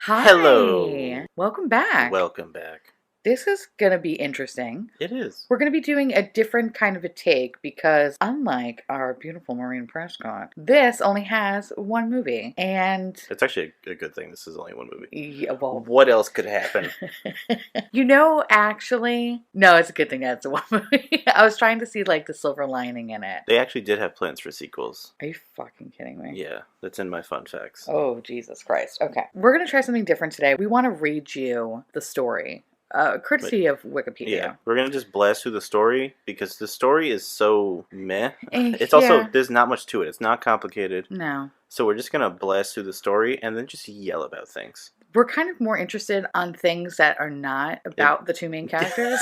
Hi. Hello. Welcome back. Welcome back. This is going to be interesting. It is. We're going to be doing a different kind of a take because unlike our beautiful Maureen Prescott, this only has one movie. And It's actually a good thing this is only one movie. yeah, well, What else could happen? actually, no, it's a good thing that it's one movie. I was trying to see like the silver lining in it. They actually did have plans for sequels. Are you fucking kidding me? Yeah, that's in my fun facts. Oh, Jesus Christ. Okay. We're going to try something different today. We want to read you the story. Courtesy of Wikipedia. Yeah, we're gonna just blast through the story because the story is so meh. It's Yeah. also, there's not much to it. It's not complicated. No. So we're just gonna blast through the story and then just yell about things. We're kind of more interested on things that are not about the two main characters.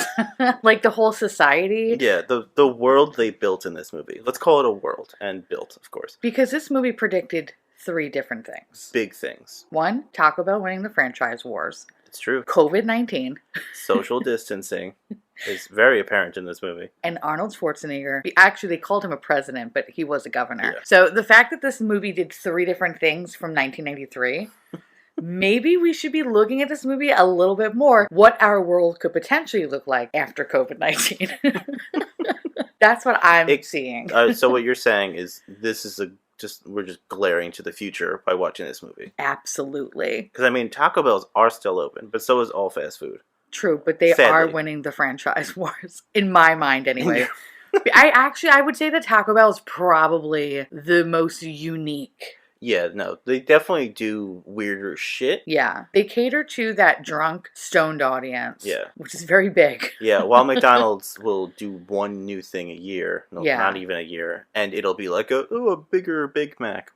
Like the whole society. Yeah, the world they built in this movie. Let's call it a world. And built, of course. Because this movie predicted 3 different things. Big things. 1, Taco Bell winning the franchise wars. It's true. COVID-19. Social distancing is very apparent in this movie. And Arnold Schwarzenegger. Actually, they called him a president, but he was a governor. Yeah. So the fact that this movie did 3 different things from 1993... maybe we should be looking at this movie a little bit more. What our world could potentially look like after COVID-19. That's what I'm seeing. So what you're saying is this is we're just glaring to the future by watching this movie. Absolutely. Because I mean, Taco Bells are still open, but so is all fast food. True, but they Sadly. are winning the franchise wars. In my mind, anyway. I would say that Taco Bell is probably the most unique. Yeah, no, they definitely do weirder shit. Yeah, they cater to that drunk, stoned audience. Yeah. Which is very big. Yeah, while McDonald's will do one new thing a year, no, Yeah. not even a year, and it'll be like a bigger Big Mac.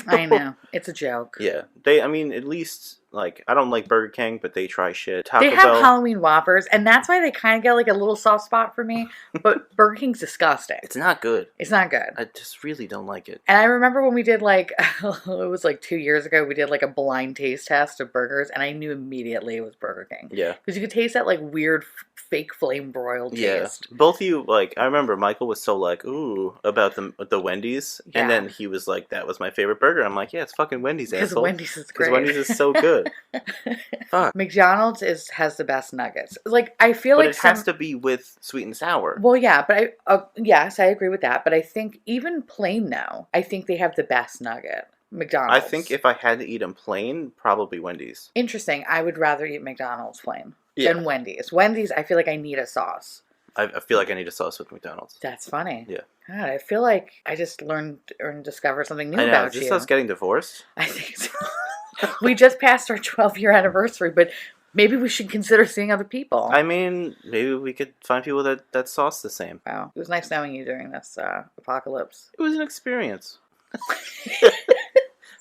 I know, it's a joke. Yeah, at least, like, I don't like Burger King, but they try shit. Taco They have Bell, Halloween Whoppers, and that's why they kind of get like a little soft spot for me. But Burger King's disgusting. it's not good. It's not good. I just really don't like it. And I remember when we did like, it was like 2 years ago, we did like a blind taste test of burgers, and I knew immediately it was Burger King. Yeah. Because you could taste that like weird fake flame broiled taste. Yeah. Both of you, like, I remember Michael was so like, ooh, about the Wendy's, Yeah. and then he was like, that was my favorite burger. I'm like, yeah, it's fucking Wendy's, Because asshole. Wendy's is great. Because Wendy's is so good. Fuck. McDonald's has the best nuggets. Like, I feel But like it has to be with sweet and sour. Well, yeah, but yes, I agree with that. But I think even plain now, I think they have the best nugget. McDonald's. I think if I had to eat them plain, probably Wendy's. Interesting. I would rather eat McDonald's plain than Wendy's. Wendy's, I feel like I need a sauce. I feel like I need a sauce with McDonald's. That's funny. Yeah. God, I feel like I just learned or discovered something new I know. about Is this you. us getting divorced? I think so. We just passed our 12-year anniversary, but maybe we should consider seeing other people. I mean, maybe we could find people that sauce the same. Wow. It was nice knowing you during this apocalypse. It was an experience.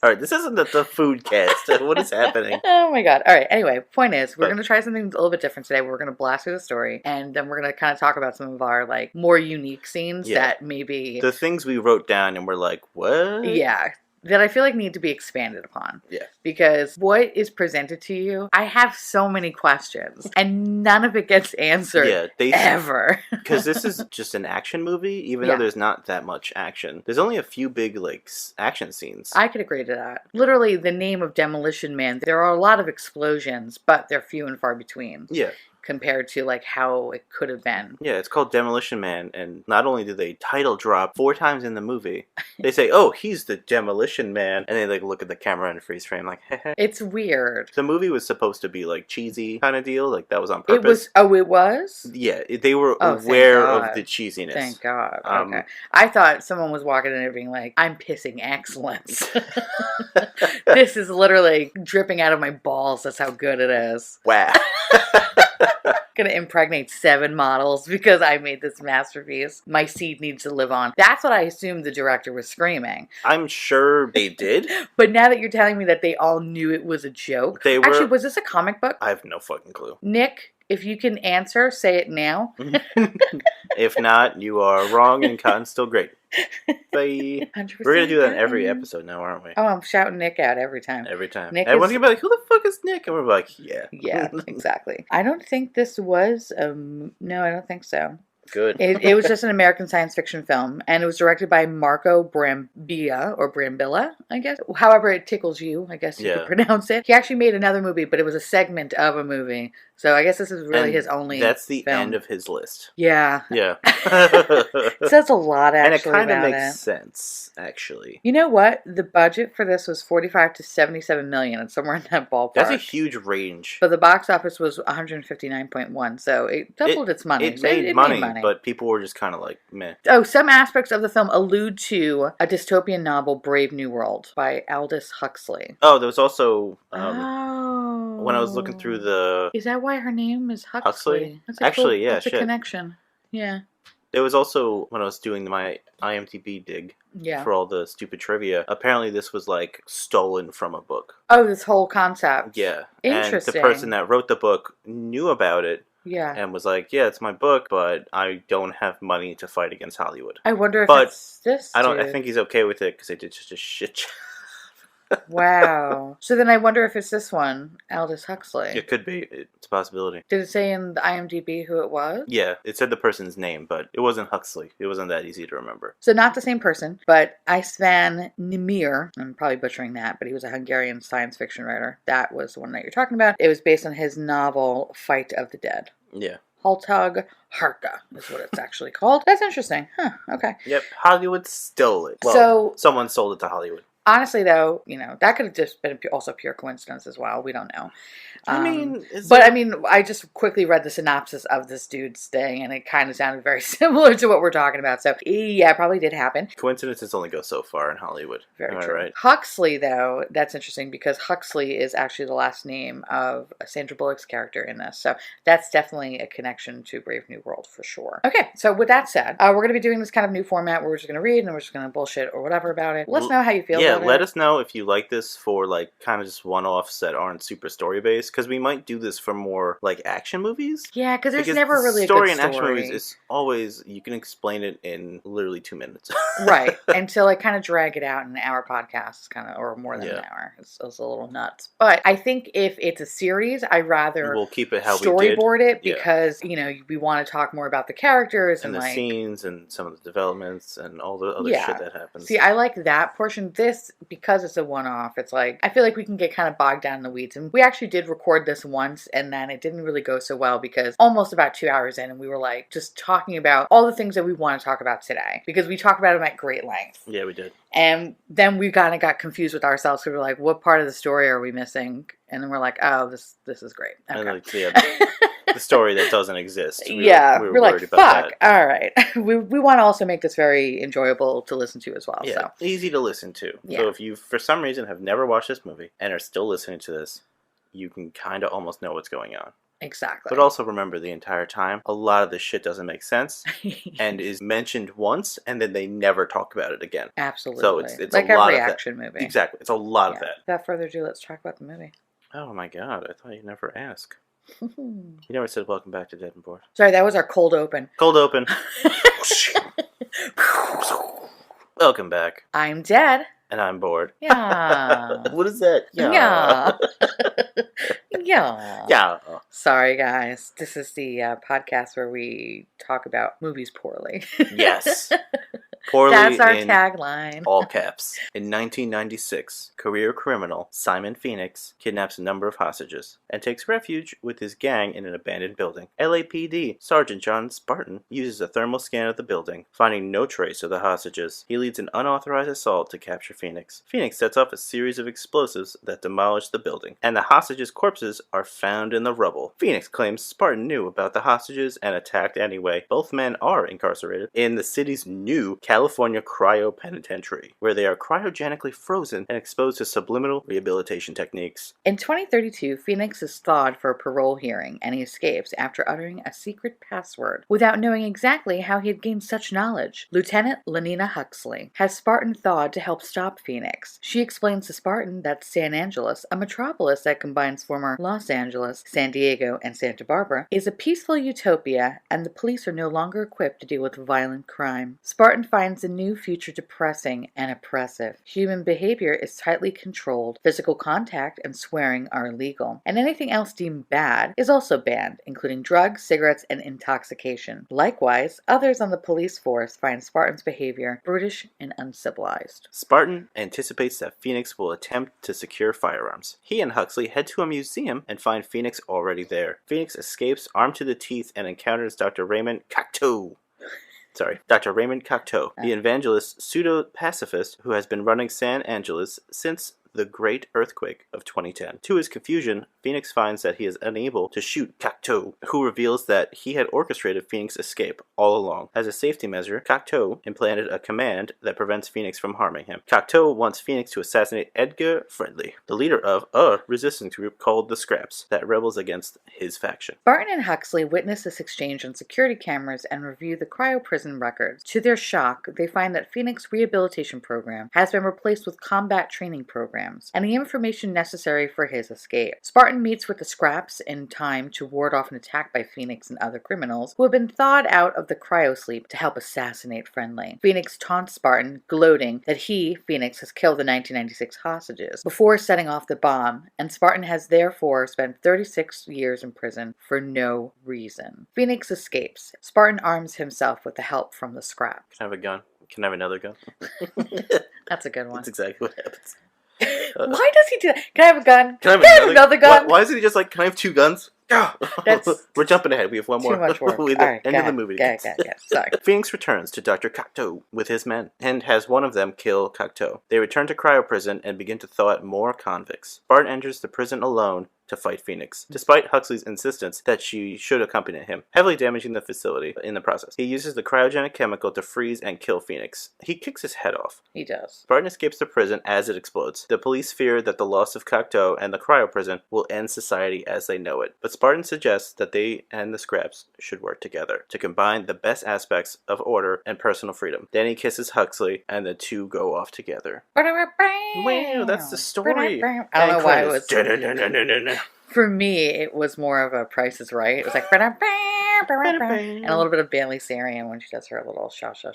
All right, this isn't the food cast. What is happening? Oh my god. All right. Anyway, point is, we're going to try something a little bit different today. We're going to blast through the story, and then we're going to kind of talk about some of our like more unique scenes that maybe the things we wrote down and we're like, what? Yeah. That I feel like need to be expanded upon. Yeah. Because what is presented to you, I have so many questions, and none of it gets answered ever. Because this is just an action movie, even though there's not that much action. There's only a few big, like, action scenes. I could agree to that. Literally, the name of Demolition Man, there are a lot of explosions, but they're few and far between. Yeah. Compared to like how it could have been. Yeah, it's called Demolition Man, and not only do they title drop 4 times in the movie, they say, "Oh, he's the Demolition Man," and they like look at the camera in a freeze frame, like, "Heh." It's weird. The movie was supposed to be like cheesy kind of deal, like that was on purpose. It was. Oh, it was. Yeah, they were aware of the cheesiness. Thank God. Okay, I thought someone was walking in there being like, "I'm pissing excellence." This is literally dripping out of my balls. That's how good it is. Wow. Gonna impregnate 7 models because I made this masterpiece. My seed needs to live on. That's what I assumed the director was screaming. I'm sure they did. But now that you're telling me that they all knew it was a joke. Actually, was this a comic book? I have no fucking clue. Nick, if you can answer, say it now. If not, you are wrong and cotton's still great. Bye. We're going to do that in every episode now, aren't we? Oh, I'm shouting Nick out every time. Every time. Nick Everyone's going to be like, who the fuck is Nick? And we're like, yeah. Yeah, exactly. I don't think this was, no, I don't think so. Good. It was just an American science fiction film, and it was directed by Marco Brambilla, or Brambilla, I guess. However it tickles you, I guess you could pronounce it. He actually made another movie, but it was a segment of a movie. So I guess this is really his only That's the film. end of his list. Yeah. Yeah. It says a lot, actually, and it kind of about makes sense, actually. You know what? The budget for this was 45 to 77 million. It's somewhere in that ballpark. That's a huge range. But the box office was 159.1, so it doubled its money. It made money, but people were just kind of like, meh. Oh, some aspects of the film allude to a dystopian novel, Brave New World, by Aldous Huxley. Oh, there was also... when I was looking through the... Is that why her name is Huxley? That's actually, that's a connection. Yeah. There was also, when I was doing my IMDb dig for all the stupid trivia, apparently this was like stolen from a book. Oh, this whole concept. Yeah. Interesting. And the person that wrote the book knew about it. Yeah. And was like, yeah, it's my book, but I don't have money to fight against Hollywood. I wonder if it's this I think he's okay with it because they did just a shit job. Wow. So then I wonder if it's this one, Aldous Huxley. It could be. It's a possibility. Did it say in the IMDb who it was? Yeah, it said the person's name, but it wasn't Huxley. It wasn't that easy to remember. So not the same person, but István Nemir, I'm probably butchering that, but he was a Hungarian science fiction writer. That was the one that you're talking about. It was based on his novel, Fight of the Dead. Yeah. Haltag Harka is what it's actually called. That's interesting. Huh, okay. Yep, Hollywood stole it. Well, so someone sold it to Hollywood. Honestly, though, that could have just been also pure coincidence as well. We don't know. I just quickly read the synopsis of this dude's thing, and it kind of sounded very similar to what we're talking about. So, yeah, it probably did happen. Coincidences only go so far in Hollywood. Very true. Right? Huxley, though, that's interesting because Huxley is actually the last name of Sandra Bullock's character in this. So that's definitely a connection to Brave New World for sure. Okay, so with that said, we're going to be doing this kind of new format where we're just going to read and we're just going to bullshit or whatever about it. Let us know how you feel about it. Yeah, let us know if you like this for like kind of just one-offs that aren't super story-based, because we might do this for more like action movies. Yeah, because there's never really a good story. In action movies is always, you can explain it in literally 2 minutes. Right, and to like kind of drag it out in an hour podcast, kind of, or more than an hour. It's a little nuts. But I think if it's a series, I'd rather we'll keep it how storyboard it because, we want to talk more about the characters and the like scenes and some of the developments and all the other shit that happens. See, I like that portion. This, because it's a one-off, it's like, I feel like we can get kind of bogged down in the weeds. And we actually did record this once, and then it didn't really go so well because almost about 2 hours in, and we were like just talking about all the things that we want to talk about today because we talked about them at great length. Yeah, we did. And then we kind of got confused with ourselves. We were like, what part of the story are we missing? And then we're like, oh, this is great. Okay. And the story that doesn't exist. We were like, worried about fuck, all right. we want to also make this very enjoyable to listen to as well. Yeah, so easy to listen to. Yeah. So if you, for some reason, have never watched this movie and are still listening to this, you can kind of almost know what's going on. Exactly. But also remember, the entire time, a lot of this shit doesn't make sense and is mentioned once, and then they never talk about it again. Absolutely. So it's like a lot every of action movie. Exactly. It's a lot of that. Without further ado, let's talk about the movie. Oh my god, I thought you'd never ask. You never said welcome back to Dead and Bored. Sorry, that was our cold open. Cold open. Welcome back. I'm dead. And I'm bored. Yeah. What is that? Yeah. Yeah. Yeah. Sorry, guys. This is the podcast where we talk about movies poorly. Yes. Poorly. That's our tagline. All caps. In 1996, career criminal Simon Phoenix kidnaps a number of hostages and takes refuge with his gang in an abandoned building. LAPD Sergeant John Spartan uses a thermal scan of the building, finding no trace of the hostages. He leads an unauthorized assault to capture Phoenix. Phoenix sets off a series of explosives that demolish the building, and the hostages' corpses are found in the rubble. Phoenix claims Spartan knew about the hostages and attacked anyway. Both men are incarcerated in the city's new California Cryo Penitentiary, where they are cryogenically frozen and exposed to subliminal rehabilitation techniques. In 2032, Phoenix is thawed for a parole hearing, and he escapes after uttering a secret password without knowing exactly how he had gained such knowledge. Lieutenant Lenina Huxley has Spartan thawed to help stop Phoenix. She explains to Spartan that San Angeles, a metropolis that combines former Los Angeles, San Diego, and Santa Barbara, is a peaceful utopia, and the police are no longer equipped to deal with violent crime. Spartan finds finds the new future depressing and oppressive. Human behavior is tightly controlled, physical contact and swearing are illegal, and anything else deemed bad is also banned, including drugs, cigarettes, and intoxication. Likewise, others on the police force find Spartan's behavior brutish and uncivilized. Spartan anticipates that Phoenix will attempt to secure firearms. He and Huxley head to a museum and find Phoenix already there. Phoenix escapes armed to the teeth and encounters Dr. Raymond Cocteau, the evangelist pseudo-pacifist who has been running San Angeles since the Great Earthquake of 2010. To his confusion, Phoenix finds that he is unable to shoot Cocteau, who reveals that he had orchestrated Phoenix's escape all along. As a safety measure, Cocteau implanted a command that prevents Phoenix from harming him. Cocteau wants Phoenix to assassinate Edgar Friendly, the leader of a resistance group called the Scraps that rebels against his faction. Spartan and Huxley witness this exchange on security cameras and review the cryo prison records. To their shock, they find that Phoenix's rehabilitation program has been replaced with combat training programs and the information necessary for his escape. Spartan meets with the Scraps in time to ward off an attack by Phoenix and other criminals who have been thawed out of the cryosleep to help assassinate Friendly. Phoenix taunts Spartan, gloating that he, Phoenix, has killed the 1996 hostages before setting off the bomb, and Spartan has therefore spent 36 years in prison for no reason. Phoenix escapes. Spartan arms himself with the help from the Scraps. Can I have a gun? Can I have another gun? That's a good one. That's exactly what happens. Why does he do that? Can I have a gun? Can I have another gun? Why isn't he just like, can I have two guns? We're jumping ahead. We have one more. Too much work. End of the movie. Sorry. Phoenix returns to Dr. Cocteau with his men and has one of them kill Cocteau. They return to cryo prison and begin to thaw out more convicts. Spartan enters the prison alone to fight Phoenix, despite Huxley's insistence that she should accompany him, heavily damaging the facility in the process. He uses the cryogenic chemical to freeze and kill Phoenix. He kicks his head off. He does. Spartan escapes the prison as it explodes. The police fear that the loss of Cocteau and the cryo prison will end society as they know it, but Spartan suggests that they and the Scraps should work together to combine the best aspects of order and personal freedom. Then he kisses Huxley, and the two go off together. Wow, that's the story. I don't know why it was. For me, it was more of a Price is Right. It was like, and a little bit of Bailey Sarian when she does her little sha. So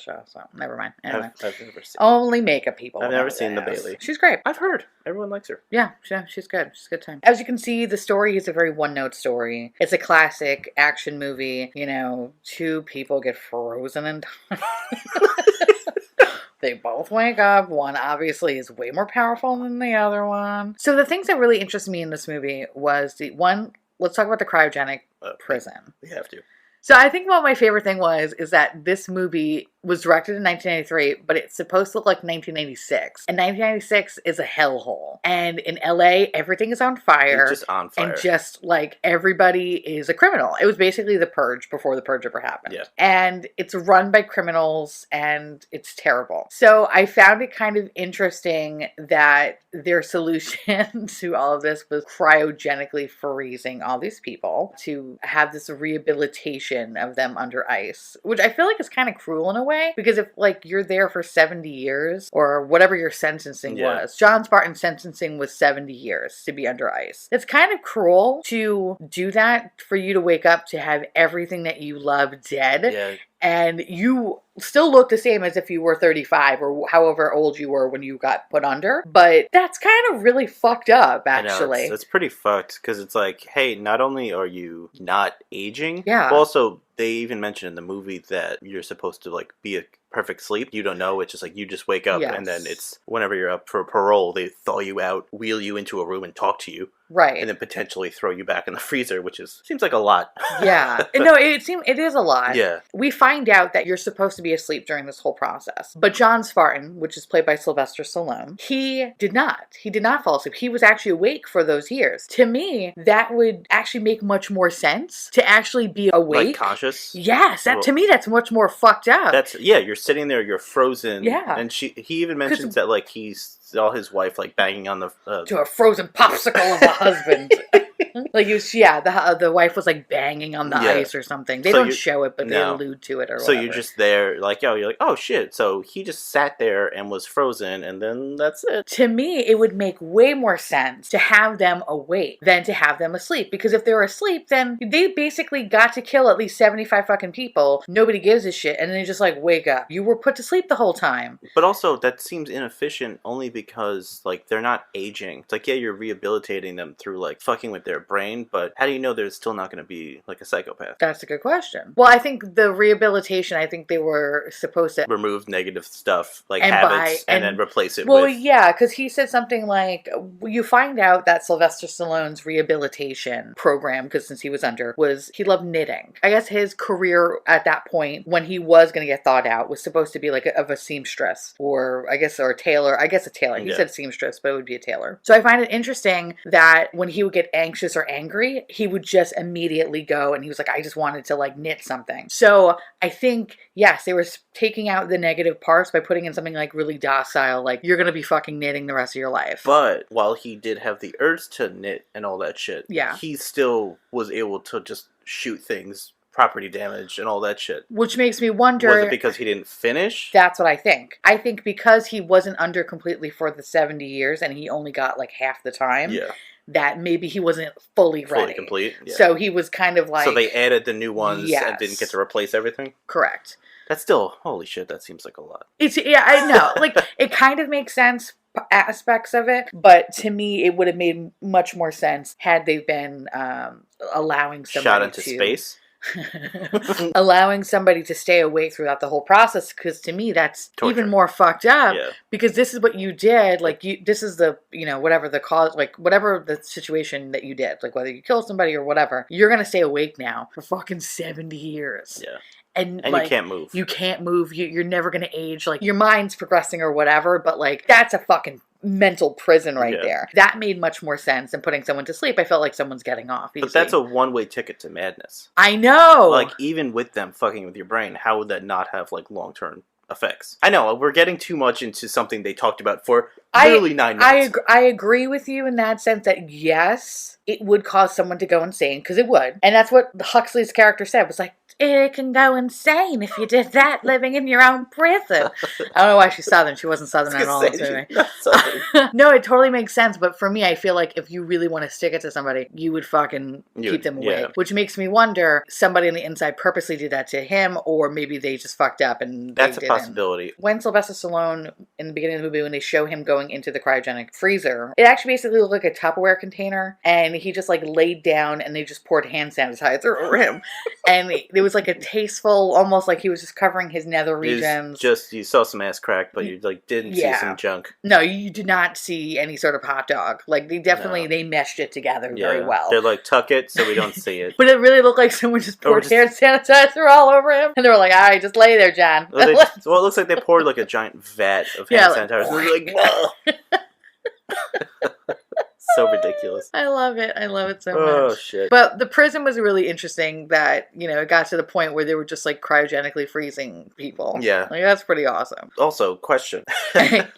never mind. Anyway, I've never seen. Only makeup people. I've never seen the Bailey. She's great. I've heard everyone likes her. Yeah, she's good. She's a good time. As you can see, the story is a very one-note story. It's a classic action movie. You know, two people get frozen in time. They both wake up. One obviously is way more powerful than the other one. So the things that really interested me in this movie was let's talk about the cryogenic prison. We have to. So I think what my favorite thing is that this movie was directed in 1993, but it's supposed to look like 1996. And 1996 is a hellhole. And in LA, everything is on fire. It's just on fire. And just like everybody is a criminal. It was basically the Purge before the Purge ever happened. Yeah. And it's run by criminals and it's terrible. So I found it kind of interesting that their solution to all of this was cryogenically freezing all these people to have this rehabilitation of them under ice, which I feel like is kind of cruel in a way, because if like you're there for 70 years or whatever your sentencing was, John Spartan's sentencing was 70 years to be under ice. It's kind of cruel to do that, for you to wake up to have everything that you love dead. Yeah. And you still look the same as if you were 35 or however old you were when you got put under. But that's kind of really fucked up, actually. I know, it's pretty fucked, because it's like, hey, not only are you not aging, but also they even mention in the movie that you're supposed to like be a perfect sleep. You don't know. It's just like you just wake up and then it's whenever you're up for parole, they thaw you out, wheel you into a room and talk to you. Right. And then potentially throw you back in the freezer, which seems like a lot. Yeah. No, it is a lot. Yeah. We find out that you're supposed to be asleep during this whole process. But John Spartan, which is played by Sylvester Stallone, he did not. He did not fall asleep. He was actually awake for those years. To me, that would actually make much more sense, to actually be awake. Like conscious? Yes. To me, that's much more fucked up. You're sitting there, you're frozen. Yeah. And he even mentions that like he saw his wife like banging on the... to a frozen popsicle of a husband. Like, the wife was, like, banging on the ice or something. They don't show it, but they allude to it or whatever. So you're just there, like, you're like, oh, shit. So he just sat there and was frozen, and then that's it. To me, it would make way more sense to have them awake than to have them asleep. Because if they were asleep, then they basically got to kill at least 75 fucking people. Nobody gives a shit. And then they just, like, wake up. You were put to sleep the whole time. But also, that seems inefficient only because, like, they're not aging. It's like, yeah, you're rehabilitating them through, like, fucking with their brain, but how do you know they're still not going to be, like, a psychopath? That's a good question. Well, I think the rehabilitation, I think they were supposed to remove negative stuff, like habits, and then replace it with... Well, yeah, because he said something like, you find out that Sylvester Stallone's rehabilitation program, because since he was under, was he loved knitting. I guess his career at that point, when he was going to get thawed out, was supposed to be like of a seamstress, or I guess, or a tailor. I guess a tailor. He said seamstress, but it would be a tailor. So I find it interesting that when he would get anxious or angry, he would just immediately go and he was like, I just wanted to like knit something. So I think, yes, they were taking out the negative parts by putting in something like really docile, like you're going to be fucking knitting the rest of your life. But while he did have the urge to knit and all that shit, he still was able to just shoot things, property damage and all that shit. Which makes me wonder... Was it because he didn't finish? That's what I think. I think because he wasn't under completely for the 70 years and he only got like half the time, that maybe he wasn't fully ready. Fully complete. Yeah. So he was kind of like... So they added the new ones and didn't get to replace everything? Correct. That's still... Holy shit, that seems like a lot. Yeah, I know. Like, it kind of makes sense, aspects of it, but to me it would have made much more sense had they been allowing somebody shot into space. Allowing somebody to stay awake throughout the whole process, because to me that's torture. Even more fucked up, because this is what you did, like this is the, whatever the cause, like whatever the situation that you did, like whether you kill somebody or whatever, you're gonna stay awake now for fucking 70 years. And like, you can't move. You can't move. You're never going to age. Like, your mind's progressing or whatever, but, like, that's a fucking mental prison right there. That made much more sense than putting someone to sleep. I felt like someone's getting off. But that's a one-way ticket to madness. I know! Like, even with them fucking with your brain, how would that not have, like, long-term effects? I know, we're getting too much into something they talked about for literally 9 minutes. I agree with you in that sense that, yes, it would cause someone to go insane, because it would. And that's what Huxley's character said, was like, it can go insane if you did that living in your own prison. I don't know why she's Southern. She wasn't Southern at all. No, it totally makes sense. But for me, I feel like if you really want to stick it to somebody, you would fucking keep them awake. Which makes me wonder, somebody on the inside purposely did that to him, or maybe they just fucked up and that's a possibility. When Sylvester Stallone, in the beginning of the movie, when they show him going into the cryogenic freezer, it actually basically looked like a Tupperware container, and he just like laid down and they just poured hand sanitizer over him. And it was like a tasteful, almost like he was just covering his nether regions. You saw some ass crack, but you like didn't see some junk. No, you did not see any sort of hot dog. Like they definitely they meshed it together very well. They're like, tuck it so we don't see it. But it really looked like someone just poured hand sanitizer all over him, and they were like, "All right, just lay there, John." Well, it looks like they poured like a giant vat of hand sanitizer. Like, whoa. So ridiculous. I love it. I love it so much. Oh, shit. But the prison was really interesting that, it got to the point where they were just, like, cryogenically freezing people. Yeah. Like, that's pretty awesome. Also, question.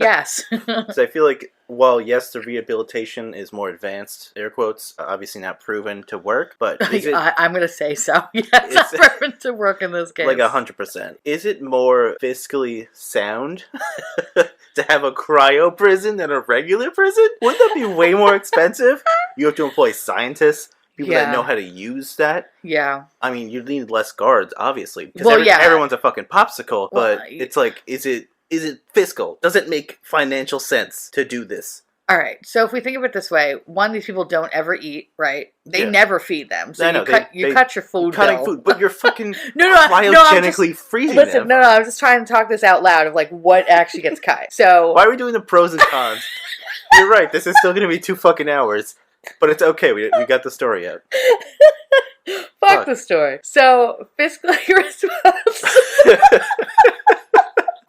Yes. So I feel like, while, yes, the rehabilitation is more advanced, air quotes, obviously not proven to work, but is it... I'm going to say so. Yes, it's not proven to work in this case. Like 100%. Is it more fiscally sound to have a cryo prison than a regular prison? Wouldn't that be way more expensive? You have to employ scientists, people that know how to use that. Yeah. I mean, you need less guards, obviously, because everyone's a fucking popsicle, but it's like, is it fiscal? Does it make financial sense to do this? All right. So if we think of it this way, one, these people don't ever eat, right? They never feed them. So you cut your food cutting bill. Food, but you're fucking cryogenically freezing them. Listen, I'm just trying to talk this out loud of like what actually gets cut. So why are we doing the pros and cons? You're right. This is still going to be 2 fucking hours, but it's okay. We got the story out. Fuck the story. So fiscally responsible.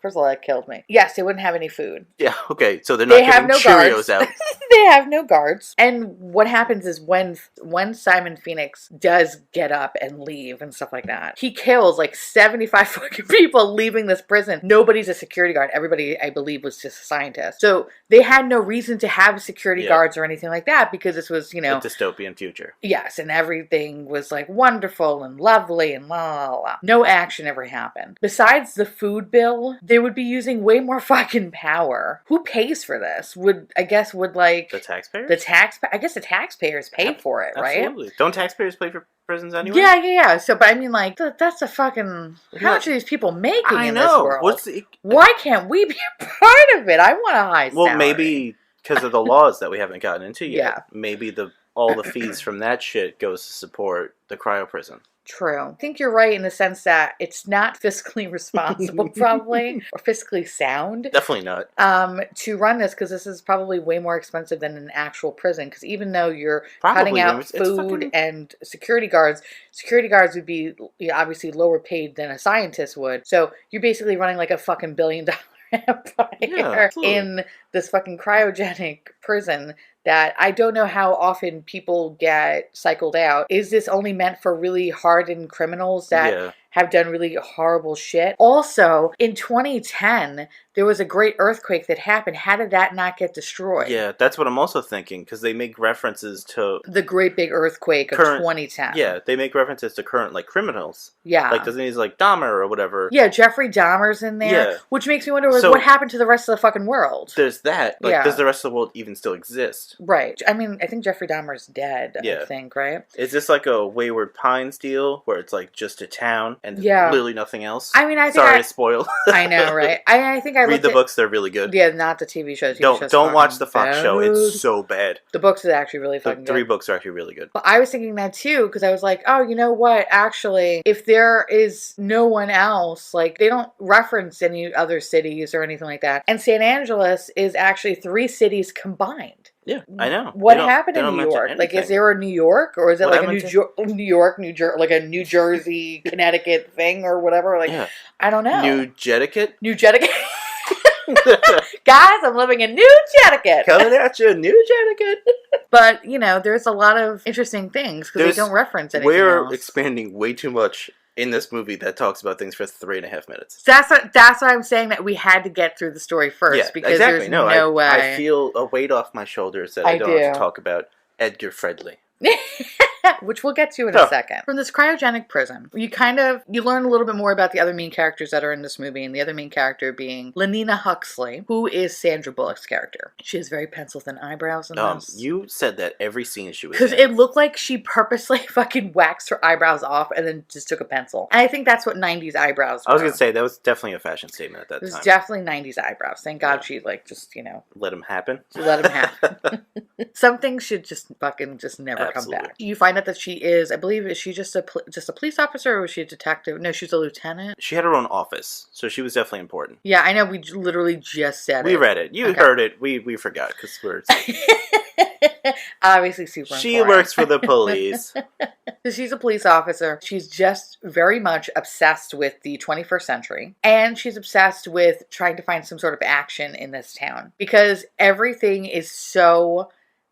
First of all, that killed me. Yes, they wouldn't have any food. Yeah, okay, so they're not giving Cheerios out. They have no guards. And what happens is when Simon Phoenix does get up and leave and stuff like that, he kills like 75 fucking people leaving this prison. Nobody's a security guard. Everybody, I believe, was just a scientist. So they had no reason to have security guards or anything like that because this was, a dystopian future. Yes, and everything was like wonderful and lovely and la la la. No action ever happened. Besides the food bill, they would be using way more fucking power. Who pays for this? Would the taxpayers? I guess the taxpayers pay for it, right? Absolutely. Don't taxpayers pay for prisons anyway? Yeah. So, but I mean, like, that's a fucking... How much are these people making in this world? Why can't we be a part of it? I want a high salary. Well, maybe because of the laws that we haven't gotten into yet. Yeah. Maybe all the fees from that shit goes to support the cryo prison. True. I think you're right in the sense that it's not fiscally responsible, probably, or fiscally sound. Definitely not. To run this, because this is probably way more expensive than an actual prison. Because even though you're cutting out food and security guards would be obviously lower paid than a scientist would. So you're basically running like a fucking $1 billion empire in this fucking cryogenic prison that I don't know how often people get cycled out. Is this only meant for really hardened criminals that have done really horrible shit? Also, in 2010, there was a great earthquake that happened. How did that not get destroyed? Yeah, that's what I'm also thinking, because they make references to... the great big earthquake of 2010. Yeah, they make references to current, like, criminals. Yeah. Like, doesn't he, like, Dahmer or whatever? Yeah, Jeffrey Dahmer's in there, which makes me wonder what happened to the rest of the fucking world. There's that. Like, does the rest of the world even still exist? Right. I mean, I think Jeffrey Dahmer's dead, I think, right? Is this like a Wayward Pines deal, where it's, like, just a town and literally nothing else? I mean, Sorry to spoil. I know, right? I think I read the books, they're really good. Yeah, not the TV shows. Don't watch the Fox show. It's so bad. The books are actually really fucking good. 3 books are actually really good. Well, I was thinking that too, because I was like, oh, you know what? Actually, if there is no one else, like, they don't reference any other cities or anything like that. And San Angeles is actually 3 cities combined. Yeah, I know. What happened in New York? Like, is there a New York, or is it like a New York, like a New Jersey, Connecticut thing, or whatever? Like, I don't know. New Jeticut? Guys, I'm living in New Jeticut. Coming at you, New Jeticut. But, there's a lot of interesting things because they don't reference anything else. We're expanding way too much in this movie that talks about things for 3.5 minutes. That's why I'm saying that we had to get through the story first, because there's no way. I feel a weight off my shoulders that I don't have to talk about Edgar Fredley. Which we'll get to in a second. From this cryogenic prison, you learn a little bit more about the other main characters that are in this movie, and the other main character being Lenina Huxley, who is Sandra Bullock's character. She has very pencil-thin eyebrows in this. You said that every scene she was in. Because it looked like she purposely fucking waxed her eyebrows off and then just took a pencil. And I think that's what 90s eyebrows were. I was going to say, that was definitely a fashion statement at that time. It was definitely 90s eyebrows. Thank God she, let them happen. Let them happen. Some things should just fucking never come back. You find out that she is, I believe, is she just a police officer, or was she a detective? No, she's a lieutenant. She had her own office, so she was definitely important. Yeah, I know. We literally just said it. We read it. You heard it. We forgot because we're obviously super important. She works for the police. She's a police officer. She's just very much obsessed with the 21st century, and she's obsessed with trying to find some sort of action in this town because everything is so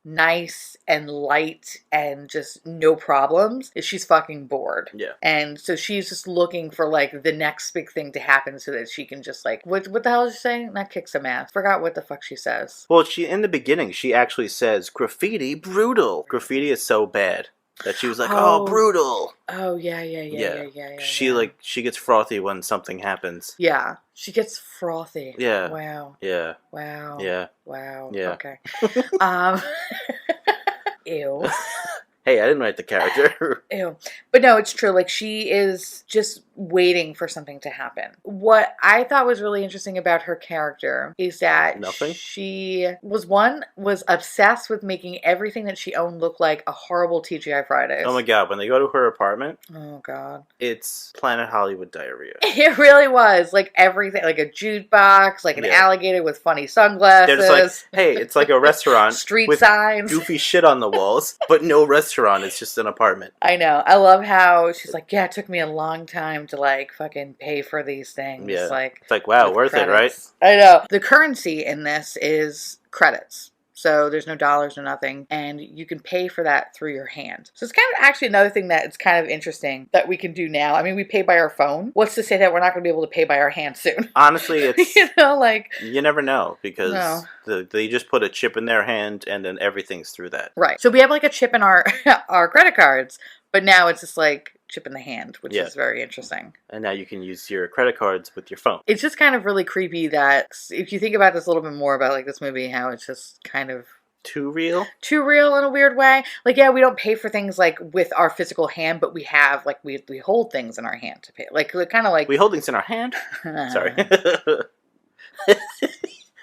nice and light and just no problems. She's fucking bored. Yeah. And so she's just looking for like the next big thing to happen so that she can just like, what the hell is she saying? Not kick some ass. Forgot what the fuck she says. Well, in the beginning, she actually says graffiti brutal. Graffiti is so bad that she was like, oh brutal. Oh, yeah. She gets frothy when something happens. Yeah. She gets frothy. Yeah. Wow. Yeah. Wow. Yeah. Wow. Yeah. Okay. Ew. Hey, I didn't write the character. Ew. But no, it's true. Like, she is just waiting for something to happen. What I thought was really interesting about her character is that she was obsessed with making everything that she owned look like a horrible TGI Fridays. Oh my God, when they go to her apartment, oh God, it's Planet Hollywood diarrhea. It really was. Like everything, like a jukebox, like an alligator with funny sunglasses. They're just like, hey, it's like a restaurant street with signs, goofy shit on the walls, but no restaurant restaurant. It's just an apartment. I know. I love how she's like, yeah, it took me a long time to like fucking pay for these things. Yeah. Like, It's like, wow, with worth it, right? credits. I know. The currency in this is credits. So there's no dollars or nothing, and you can pay for that through your hand. So it's kind of actually another thing that it's kind of interesting that we can do now. I mean, we pay by our phone. What's to say that we're not going to be able to pay by our hand soon? Honestly, it's like you never know because they just put a chip in their hand and then everything's through that. Right. So we have like a chip in our our credit cards, but now it's just like chip in the hand, which is very interesting. And now you can use your credit cards with your phone. It's just kind of really creepy that if you think about this a little bit more about like this movie, how it's just kind of too real in a weird way. Like, yeah, we don't pay for things like with our physical hand, but we have like we hold things in our hand to pay. Like kind of like we hold things in our hand. Sorry.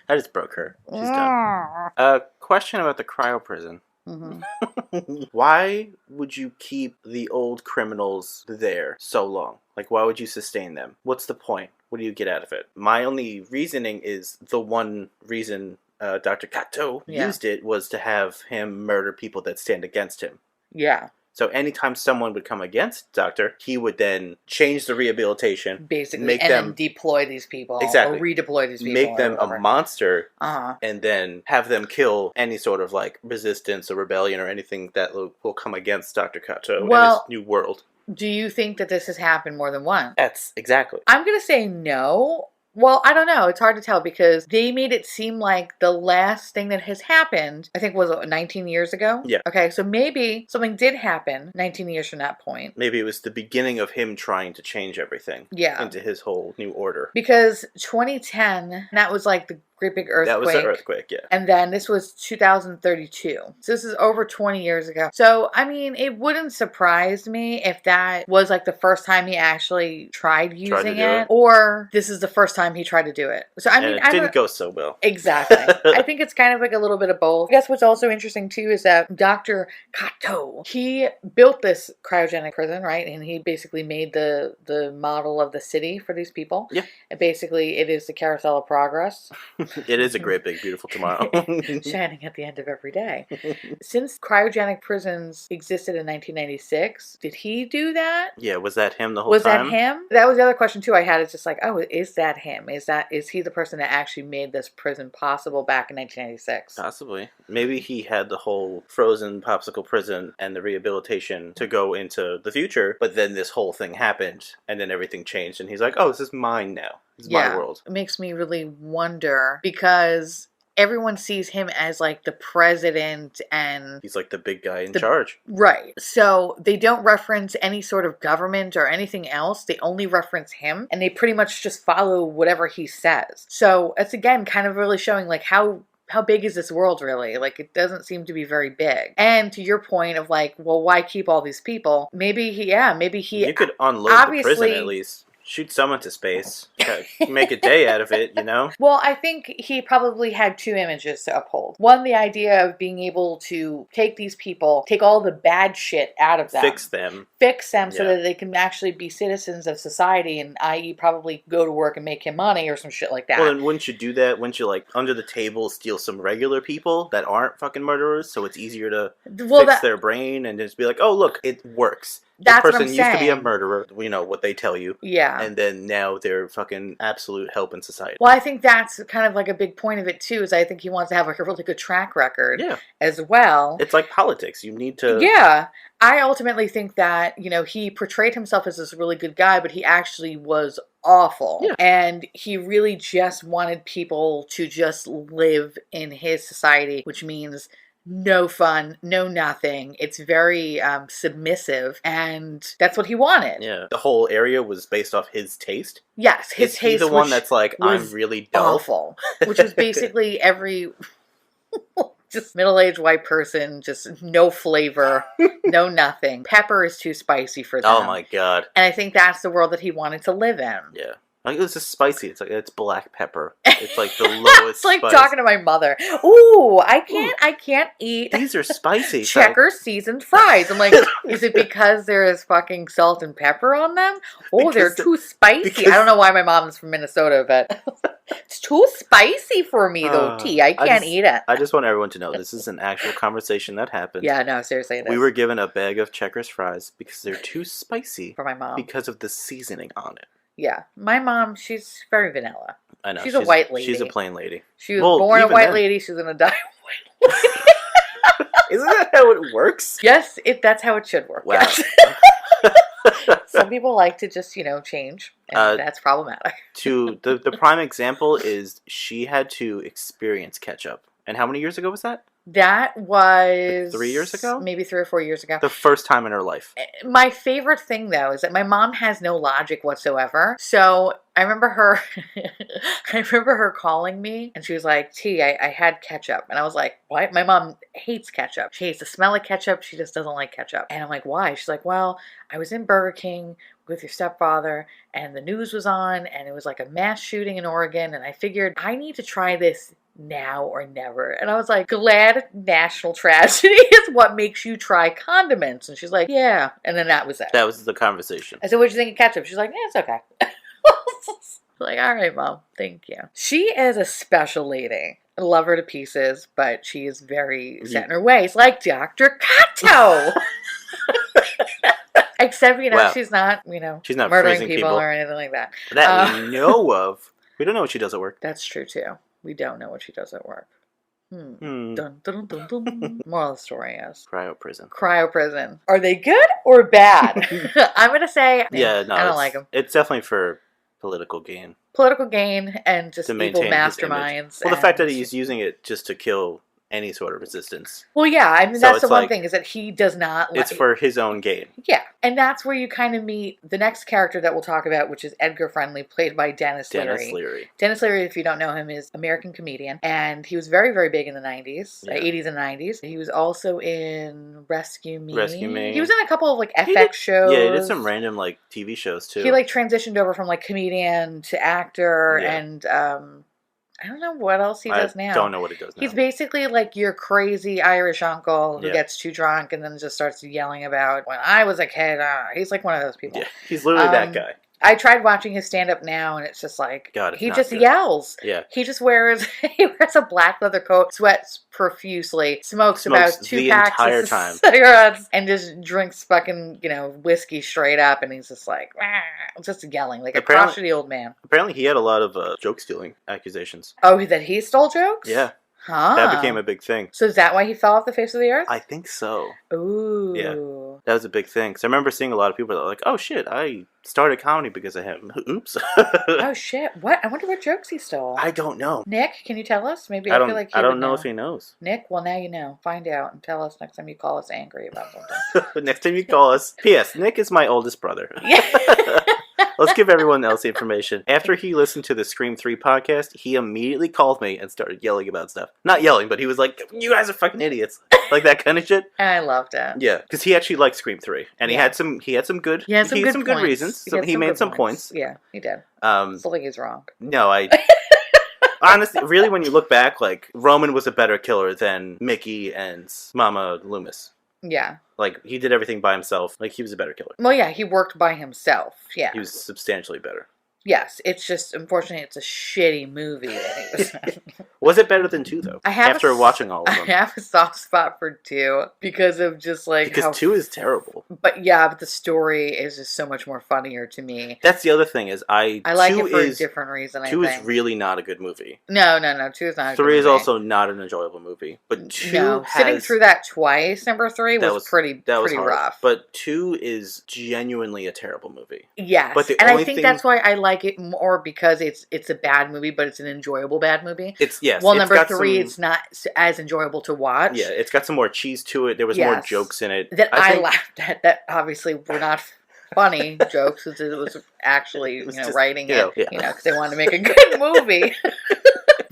I just broke her. She's done. A question about the cryo prison. Mm-hmm. Why would you keep the old criminals there so long? Like, why would you sustain them? What's the point? What do you get out of it? My only reasoning is the one reason Dr. Kato used it was to have him murder people that stand against him. Yeah. So anytime someone would come against Doctor, he would then change the rehabilitation. Basically, then deploy these people. Exactly. Or redeploy these people. Make them a monster. And then have them kill any sort of like resistance or rebellion or anything that will come against Dr. Kato in his new world. Do you think that this has happened more than once? That's exactly. I'm going to say no. Well, I don't know. It's hard to tell because they made it seem like the last thing that has happened, I think, was 19 years ago. Yeah. Okay, so maybe something did happen 19 years from that point. Maybe it was the beginning of him trying to change everying. Into his whole new order. Because 2010, that was like the great big earthquake. That was the earthquake, yeah. And then this was 2032. So this is over 20 years ago. So, I mean, it wouldn't surprise me if that was like the first time he actually tried using it. Or this is the first time he tried to do it. So, I mean, it didn't go so well. Exactly. I think it's kind of like a little bit of both. I guess what's also interesting too is that Dr. Kato, he built this cryogenic prison, right? And he basically made the model of the city for these people. Yeah. And basically, it is the carousel of progress. It is a great big beautiful tomorrow. Shining at the end of every day. Since cryogenic prisons existed in 1996, did he do that? Yeah, was that him the whole time? Was that him? That was the other question too I had. It's just like, oh, is that him? Is he the person that actually made this prison possible back in 1996? Possibly. Maybe he had the whole frozen popsicle prison and the rehabilitation to go into the future, but then this whole thing happened and then everything changed and he's like, oh, this is mine now. It's my world. It makes me really wonder because everyone sees him as like the president and he's like the big guy in charge. Right. So they don't reference any sort of government or anything else. They only reference him and they pretty much just follow whatever he says. So it's again kind of really showing like how big is this world really? Like, it doesn't seem to be very big. And to your point of like, well, why keep all these people? Maybe he You could unload the prison at least. Shoot someone to space. Make a day out of it, you know? Well, I think he probably had two images to uphold. One, the idea of being able to take these people, take all the bad shit out of them. Fix them so that they can actually be citizens of society and i.e. probably go to work and make him money or some shit like that. Well, then wouldn't you do that? Wouldn't you, like, under the table steal some regular people that aren't fucking murderers so it's easier to fix their brain and just be like, oh, look, it works. That's the person what I'm used saying. to be a murderer, you know, what they tell you. Yeah. And then now they're fucking absolute help in society. Well, I think that's kind of like a big point of it, too, is I think he wants to have like a really good track record as well. It's like politics. You need to... Yeah. I ultimately think that, you know, he portrayed himself as this really good guy, but he actually was awful. Yeah. And he really just wanted people to just live in his society, which means... no fun, no nothing. It's very submissive, and that's what he wanted. Yeah, the whole area was based off his taste. Yes, his taste. He's the one that's like, I'm really dull. Awful, which was basically every just middle-aged white person, just no flavor, no nothing. Pepper is too spicy for them. Oh my god! And I think that's the world that he wanted to live in. Yeah. Like, this is spicy. It's black pepper. It's like the lowest It's like spice. talking to my mother. Ooh, I can't eat These are spicy. Checkers seasoned fries. I'm like, is it because there is fucking salt and pepper on them? Oh, they're too spicy. I don't know why my mom's from Minnesota, but it's too spicy for me though, T. I can't eat it. I just want everyone to know this is an actual conversation that happened. Yeah, no, seriously. It is. We were given a bag of Checkers fries because they're too spicy for my mom because of the seasoning on it. Yeah, my mom, she's very vanilla. I know. She's a white lady. She's a plain lady. She was born a white lady. She's gonna die a white lady. Isn't that how it works? Yes, that's how it should work. Wow. Yes. Some people like to just, change, and that's problematic. The prime example is she had to experience ketchup. And how many years ago was that? That was... 3 years ago? Maybe 3 or 4 years ago. The first time in her life. My favorite thing, though, is that my mom has no logic whatsoever. So I remember her calling me, and she was like, T, I had ketchup. And I was like, what? My mom hates ketchup. She hates the smell of ketchup. She just doesn't like ketchup. And I'm like, why? She's like, well, I was in Burger King with your stepfather, and the news was on, and it was like a mass shooting in Oregon, and I figured I need to try this now or never. And I was like, glad national tragedy is what makes you try condiments. And she's like, yeah. And then that was it. That was the conversation. I said, what'd you think of ketchup? She's like, yeah, it's okay. Like, all right, Mom, thank you. She is a special lady. I love her to pieces, but she is very set in her ways, like Dr. Kato. Except, Wow. she's not, she's not murdering people or anything like that. That we know of. We don't know what she does at work. That's true, too. We don't know what she does at work. Dun, dun, dun, dun. Moral of the story is cryo prison. Cryo prison. Are they good or bad? I'm going to say, yeah, no, I don't like them. It's definitely for political gain. Political gain and just evil masterminds. Well, the fact that he's using it just to kill any sort of resistance. Well, yeah, I mean, that's the one thing, is that he does not... It's for his own gain. Yeah, and that's where you kind of meet the next character that we'll talk about, which is Edgar Friendly, played by Dennis Leary. Dennis Leary, if you don't know him, is an American comedian, and he was very, very big in the 90s, 80s and 90s. He was also in Rescue Me. He was in a couple of, FX shows. Yeah, he did some random, TV shows, too. He, transitioned over from, comedian to actor, and, I don't know what else he does now. I don't know what he does now. He's basically like your crazy Irish uncle who gets too drunk and then just starts yelling about, when I was a kid, he's like one of those people. Yeah, he's literally that guy. I tried watching his stand-up now, and it's just like, God, he just yells. Yeah. He just wears a black leather coat, sweats profusely, smokes about 2 packs of cigarettes, and just drinks fucking, whiskey straight up, and he's just like, just yelling like a crotchety old man. Apparently he had a lot of joke-stealing accusations. Oh, that he stole jokes? Yeah. Huh. That became a big thing. So is that why he fell off the face of the earth? I think so. Ooh. Yeah. That was a big thing. Because I remember seeing a lot of people that were like, oh shit, I started comedy because of him. Oops. Oh shit. What? I wonder what jokes he stole. I don't know. Nick, can you tell us? Maybe I feel like I don't know if he knows. Nick, well now you know. Find out and tell us next time you call us angry about something. Next time you call us. P.S. Nick is my oldest brother. Yeah. Let's give everyone else the information. After he listened to the Scream 3 podcast, he immediately called me and started yelling about stuff. Not yelling, but he was like, you guys are fucking idiots. Like that kind of shit. And I loved it. Yeah, because he actually liked Scream 3. And he had some good reasons. He made some points. Yeah, he did. Still think he's wrong. No, honestly, really, when you look back, Roman was a better killer than Mickey and Mama Loomis. Yeah. He did everything by himself. He was a better killer. Well, yeah, he worked by himself. Yeah. He was substantially better. Yes, it's just, unfortunately, it's a shitty movie that he was in. Was it better than 2, though? After watching all of them. I have a soft spot for 2 because of just because 2 is terrible. But yeah, but the story is just so much more funnier to me. That's the other thing is I like it for a different reason, 2 is really not a good movie. No, 2 is not a good movie. 3 is also not an enjoyable movie. But 2 sitting through that twice, number 3, was pretty rough. But 2 is genuinely a terrible movie. Yes, and I think that's why I like it more, because it's a bad movie, but it's an enjoyable bad movie. Well, number 3, it's not as enjoyable to watch. Yeah, it's got some more cheese to it. There was more jokes in it that I laughed at. That obviously were not funny jokes, because it was actually writing it, because they wanted to make a good movie.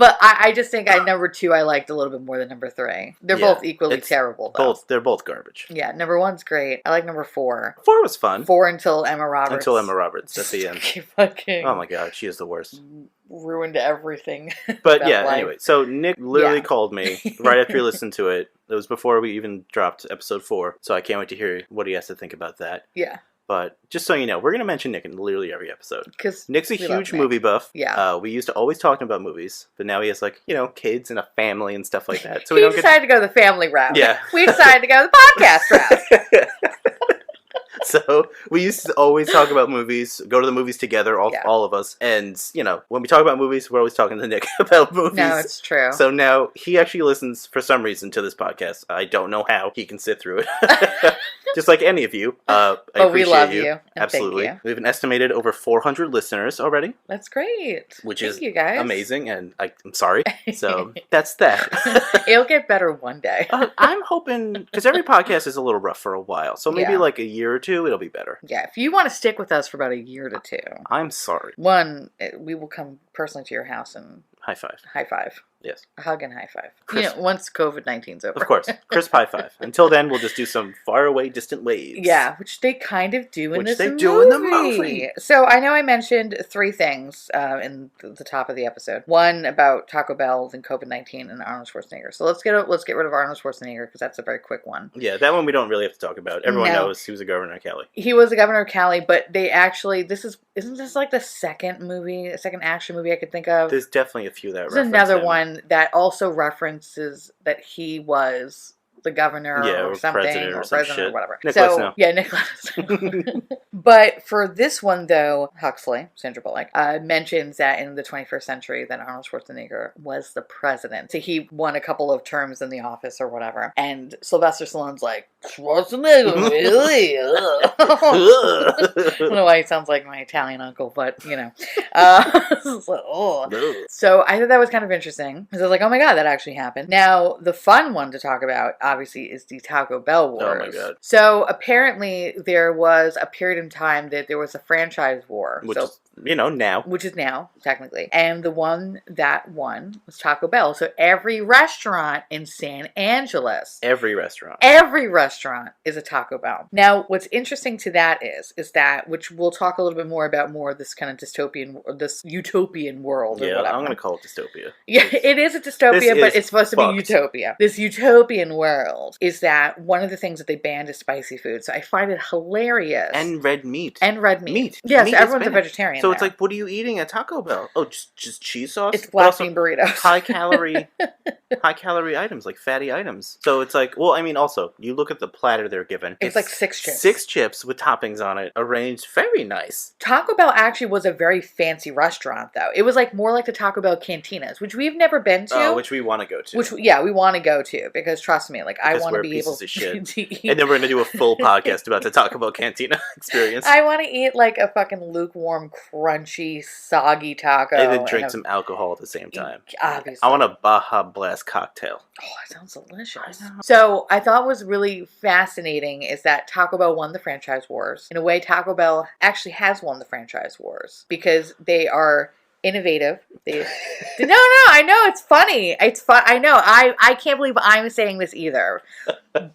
But I just think number 2 I liked a little bit more than number 3. They're both equally terrible, though. They're both garbage. Yeah, number 1's great. I like number 4. 4 was fun. 4 until Emma Roberts. At the end. Fucking Oh my god, she is the worst. Ruined everything. But yeah, anyway. So Nick literally called me right after he listened to it. It was before we even dropped episode 4. So I can't wait to hear what he has to think about that. Yeah. But just so you know, we're going to mention Nick in literally every episode. Because Nick's a huge movie buff. Yeah. We used to always talk about movies, but now he has, like, you know, kids and a family and stuff like that. So we decided to go the family route. Yeah. We decided to go the podcast route. So we used to always talk about movies, go to the movies together, all of us. And, you know, when we talk about movies, we're always talking to Nick about movies. No, it's true. So now he actually listens, for some reason, to this podcast. I don't know how he can sit through it. Just like any of you. But we love you. Absolutely. Thank you. We have an estimated over 400 listeners already. That's great. Which Thank is you guys. amazing. And I'm sorry. So that's that. It'll get better one day. I'm hoping, because every podcast is a little rough for a while. So maybe like a year or 2, it'll be better. Yeah, if you want to stick with us for about a year to 2. I'm sorry. 1, we will come personally to your house and high five. High five. Yes. A hug and high five. Crisp. You know, once COVID-19's over. Of course. Crisp high five. Until then, we'll just do some faraway, distant waves. Yeah, which they kind of do in this movie. Which they do in the movie. So I know I mentioned 3 things in the top of the episode. 1 about Taco Bell and COVID-19 and Arnold Schwarzenegger. So let's get rid of Arnold Schwarzenegger because that's a very quick one. Yeah, that one we don't really have to talk about. Everyone knows he was the governor of Cali. He was the governor of Cali, but they actually, isn't this like the second action movie I could think of? There's definitely a few that reference There's another him. one that also references that he was the governor or something, or president or whatever. Nicholas. But for this one, though, Huxley, Sandra Bullock, mentions that in the 21st century that Arnold Schwarzenegger was the president. So he won a couple of terms in the office or whatever. And Sylvester Stallone's like, Schwarzenegger, really? I don't know why he sounds like my Italian uncle, but, you know. So I thought that was kind of interesting. Because I was like, oh my God, that actually happened. Now, the fun one to talk about, obviously, is the Taco Bell Wars. Oh my God. So apparently there was a period in time that there was a franchise war. Which is, now. Which is now, technically. And the one that won was Taco Bell. So every restaurant in San Angeles. Every restaurant is a Taco Bell. Now, what's interesting to that is that, which we'll talk a little bit more about this kind of this utopian world or whatever. I'm going to call it dystopia. Yeah, it is a dystopia, but it's supposed to be utopia. This utopian world is that one of the things that they banned is spicy food. So I find it hilarious. And red meat. Yes, meat everyone's a vegetarian. So it's like, what are you eating at Taco Bell? Oh, just cheese sauce? It's black bean burritos. high calorie items, like fatty items. So it's like, well, I mean, also, you look at the platter they're given. It's like 6 chips. 6 chips with toppings on it, arranged very nice. Taco Bell actually was a very fancy restaurant, though. It was like more like the Taco Bell cantinas, which we've never been to. Oh, which we want to go to. We want to go to because trust me, like I want to be able to eat. And then we're going to do a full podcast about the Taco Bell cantina experience. I want to eat like a fucking lukewarm, crunchy, soggy taco. And then drink some alcohol at the same time. Obviously. I want a Baja Blast cocktail. Oh, that sounds delicious. So I thought was really fascinating is that Taco Bell won the franchise wars. In a way, Taco Bell actually has won the franchise wars because they are innovative. No, I know it's funny. It's fun. I know. I can't believe I'm saying this either.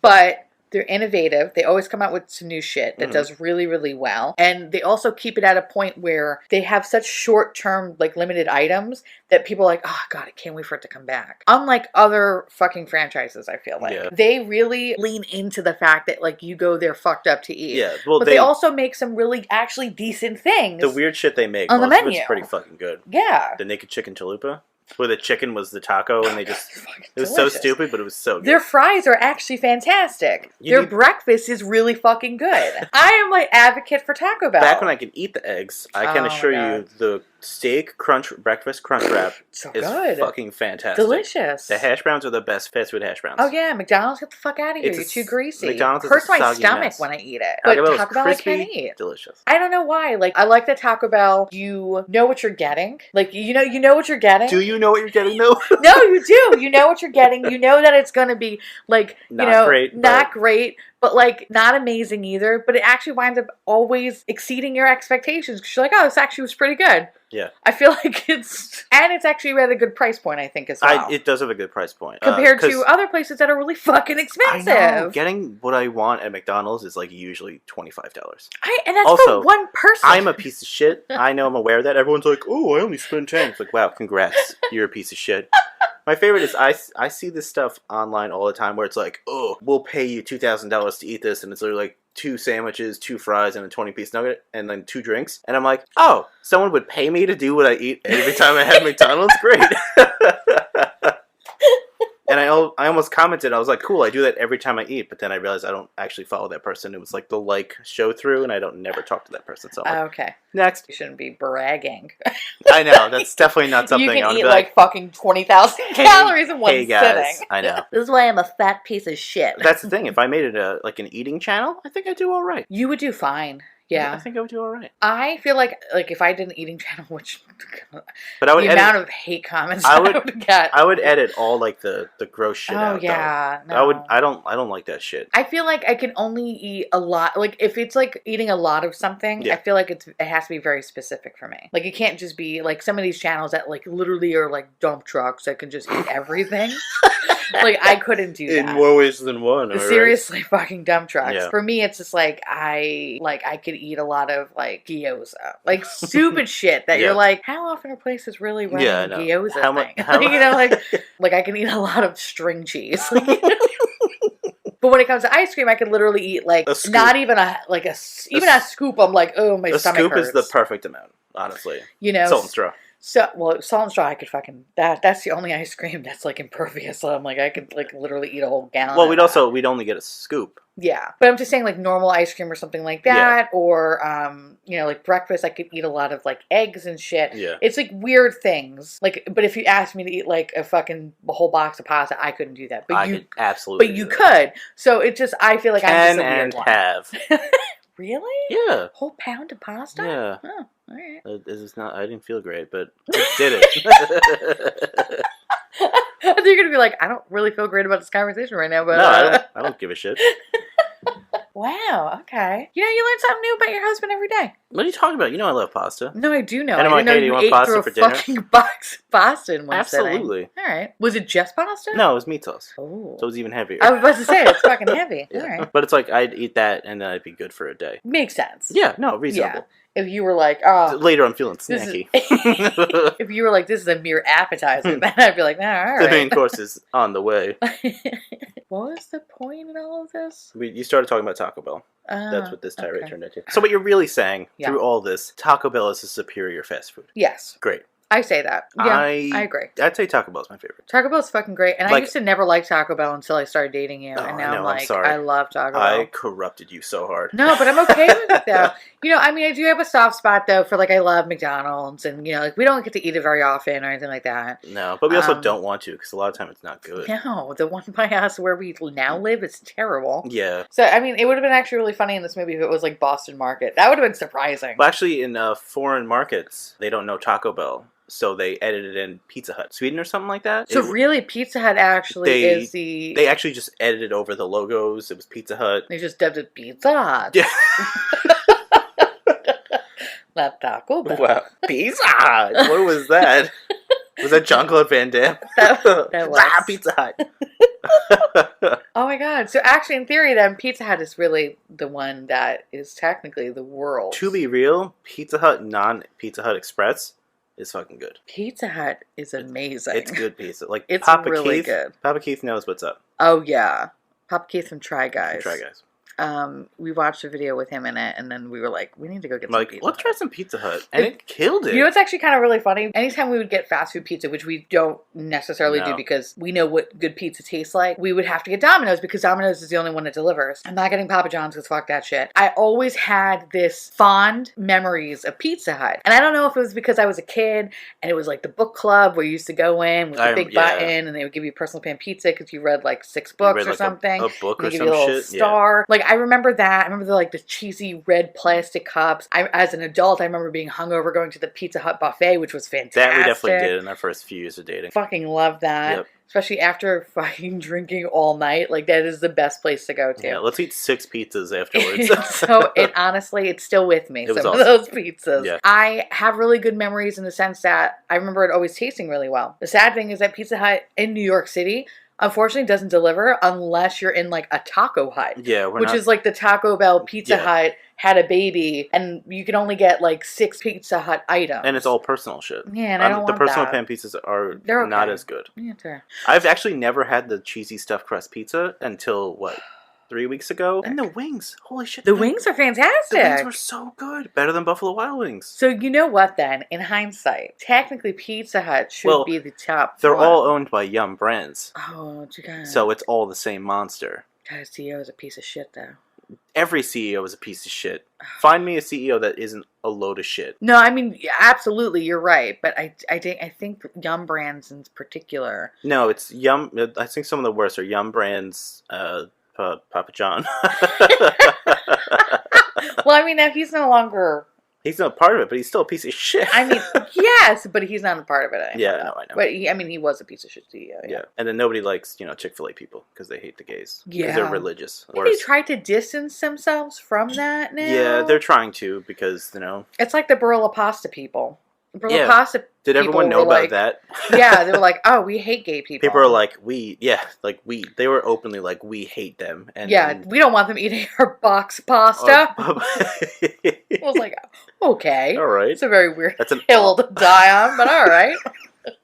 But they're innovative. They always come out with some new shit that does really, really well. And they also keep it at a point where they have such short-term, like, limited items that people are like, oh, God, I can't wait for it to come back. Unlike other fucking franchises, I feel like. Yeah. They really lean into the fact that, like, you go there fucked up to eat. Yeah, well, but they also make some really, actually decent things. The weird shit they make on the menu. It's pretty fucking good. Yeah. The naked chicken chalupa. Where the chicken was the taco and they just... It was delicious. so stupid, but it was so good. Their fries are actually fantastic. Their breakfast is really fucking good. I am like advocate for Taco Bell. Back when I could eat the eggs, I can assure you the steak breakfast crunch wrap is fucking fantastic. Delicious. The hash browns are the best fast food hash browns. Oh yeah, McDonald's, get the fuck out of here. You're too greasy. McDonald's hurts my soggy stomach mess. when I eat it. But Taco Bell crispy, I can't eat. Delicious. I don't know why. Like I like that Taco Bell. You know what you're getting. Like you know what you're getting. Do you know what you're getting though? No, you do. You know what you're getting. You know that it's gonna be like not great, but like not amazing either. But it actually winds up always exceeding your expectations because you're like, oh, this actually was pretty good. Yeah. I feel like it's actually a rather good price point, I think, as well. It does have a good price point. Compared to other places that are really fucking expensive. I know. Getting what I want at McDonald's is like usually $25. And that's also, for one person. I'm a piece of shit. I know, I'm aware of that. Everyone's like, oh, I only spent 10. It's like, wow, congrats. You're a piece of shit. My favorite is I see this stuff online all the time where it's like, oh, we'll pay you $2,000 to eat this, and it's literally like 2 sandwiches, 2 fries, and a 20-piece nugget, and then 2 drinks. And I'm like, oh, someone would pay me to do what I eat every time I have McDonald's? Great. And I almost commented, I was like, cool, I do that every time I eat, but then I realized I don't actually follow that person. It was like the show through, and I don't never talk to that person. So I'm like, okay. Next. You shouldn't be bragging. I know, that's definitely not something you I can want eat to be like fucking 20,000 calories in one hey guys, sitting. I know. This is why I'm a fat piece of shit. That's the thing. If I made it an eating channel, I think I'd do all right. You would do fine. Yeah. I think I would do all right. I feel like if I did an eating channel, which but I would the edit, amount of hate comments I would get. I would edit all like the gross shit out. Oh yeah. Though. No. I don't like that shit. I feel like I can only eat a lot. Like if it's like eating a lot of something, I feel like it has to be very specific for me. Like it can't just be like some of these channels that like literally are like dump trucks that can just eat everything. Like I couldn't do that. In more ways than one. Seriously, fucking dump trucks. Yeah. For me, it's just like I could eat a lot of like gyoza, like stupid shit that you're like, how often are places really running gyoza thing? You know, like I can eat a lot of string cheese. But when it comes to ice cream, I can literally eat like not even a scoop. I'm like, oh, my stomach hurts. A scoop is the perfect amount, honestly. You know, salt and straw. So, salt and straw, I could fucking that's the only ice cream that's like impervious. So I'm like, I could like literally eat a whole gallon. Well, we'd only get a scoop. Yeah, but I'm just saying like normal ice cream or something like that, or you know, like breakfast, I could eat a lot of like eggs and shit. Yeah, it's like weird things. Like, but if you asked me to eat like a whole box of pasta, I couldn't do that. But I could absolutely. But you could. So it just, I feel like I'm just a weird one. Have. Really? Yeah. Whole pound of pasta? Yeah. Oh, all right. This is not. I didn't feel great, but I did it. I think you're gonna be like, I don't really feel great about this conversation right now, but no, I don't give a shit. Wow, okay. You know, you learn something new about your husband every day. What are you talking about? You know I love pasta. No, I do know. And I didn't know you ate pasta through for a dinner? fucking box of pasta in one Absolutely. sitting. All right. Was it just pasta? No, it was meat sauce. Oh. So it was even heavier. I was about to say, it's fucking heavy. Yeah. All right. But it's like, I'd eat that and then I'd be good for a day. Makes sense. Yeah, no, reasonable. Yeah. If you were like, oh. Later I'm feeling snacky. If you were like, this is a mere appetizer, then I'd be like, nah, all right. The main course is on the way. What was the point in all of this? You started talking about Taco Bell. That's what this tirade okay. turned into. So what you're really saying through all this, Taco Bell is a superior fast food. Yes. Great. I say that. Yeah, I agree. I'd say Taco Bell's my favorite. Taco Bell's fucking great. And I used to never like Taco Bell until I started dating you. And now I'm like, I love Taco Bell. I corrupted you so hard. No, but I'm okay with it though. You know, I mean, I do have a soft spot though for like, I love McDonald's. And, you know, like we don't get to eat it very often or anything like that. No, but we also don't want to because a lot of time it's not good. No, the one by us where we now live is terrible. Yeah. So, I mean, it would have been actually really funny in this movie if it was like Boston Market. That would have been surprising. But actually, in foreign markets, they don't know Taco Bell. So they edited in Pizza Hut, Sweden or something like that. So really, Pizza Hut actually is the... They actually just edited over the logos. It was Pizza Hut. They just dubbed it Pizza Hut. Yeah. Not Taco Bell. Wow. Pizza Hut. What was that? Was that Jean-Claude Van Damme? That was. Pizza Hut. Oh my god. So actually, in theory, then, Pizza Hut is really the one that is technically the world. To be real, Pizza Hut, non-Pizza Hut Express is fucking good. Pizza Hut is amazing. It's good pizza. Like it's Papa really Keith, good. Papa Keith knows what's up. Oh yeah, Papa Keith from Try Guys. Try Guys. We watched a video with him in it, and then we were like, we need to go get some Pizza let's Hut. try some Pizza Hut. And it killed it. You know what's actually kind of really funny? Anytime we would get fast food pizza, which we don't necessarily do because we know what good pizza tastes like, we would have to get Domino's because Domino's is the only one that delivers. I'm not getting Papa John's because fuck that shit. I always had this fond memories of Pizza Hut. And I don't know if it was because I was a kid and it was like the book club where you used to go in with the big button and they would give you personal pan pizza because you read like 6 books or something. A book or some shit. Give you a little star. Like I remember that. I remember the cheesy red plastic cups. As an adult, I remember being hungover going to the Pizza Hut buffet, which was fantastic. That we definitely did in our first few years of dating. Fucking love that. Yep. especially after fucking drinking all night. Like, that is the best place to go to. Yeah, let's eat 6 pizzas afterwards. Honestly, it's still with me. It was Some awesome. of those pizzas. Yeah. I have really good memories in the sense that I remember it always tasting really well. The sad thing is that Pizza Hut in New York City, unfortunately, doesn't deliver unless you're in like a Taco Hut. Yeah, which is like the Taco Bell Pizza Hut had a baby, and you can only get like 6 Pizza Hut items. And it's all personal shit. Yeah, and I don't want the personal that. pan pizzas are They're not okay. as good. Yeah, fair. I've actually never had the cheesy stuffed crust pizza until, 3 weeks ago? And the wings. Holy shit. The wings are fantastic. The wings were so good. Better than Buffalo Wild Wings. So you know what then? In hindsight, technically Pizza Hut should be the top They're one. all owned by Yum Brands. Oh, you guys. So it's all the same monster. God, CEO is a piece of shit, though. Every CEO is a piece of shit. Find me a CEO that isn't a load of shit. No, I mean, absolutely, you're right. But I think Yum Brands in particular. No, it's Yum. I think some of the worst are Yum Brands, Papa John. Well, I mean, now he's no longer... He's not part of it, but he's still a piece of shit. I mean, yes, but he's not a part of it anymore. Yeah, no, I know. But he was a piece of shit CEO. Yeah, and then nobody likes, Chick-fil-A people because they hate the gays. Yeah. Because they're religious. They tried to distance themselves from that now. Yeah, they're trying to because, It's like the Barilla Pasta people. Yeah. Pasta Did everyone know about that? Yeah, they were like, oh, we hate gay people. People are like, they were openly like, we hate them. And we don't want them eating our box pasta. I was like, okay. All right. It's a very weird That's an hill to die on, but all right.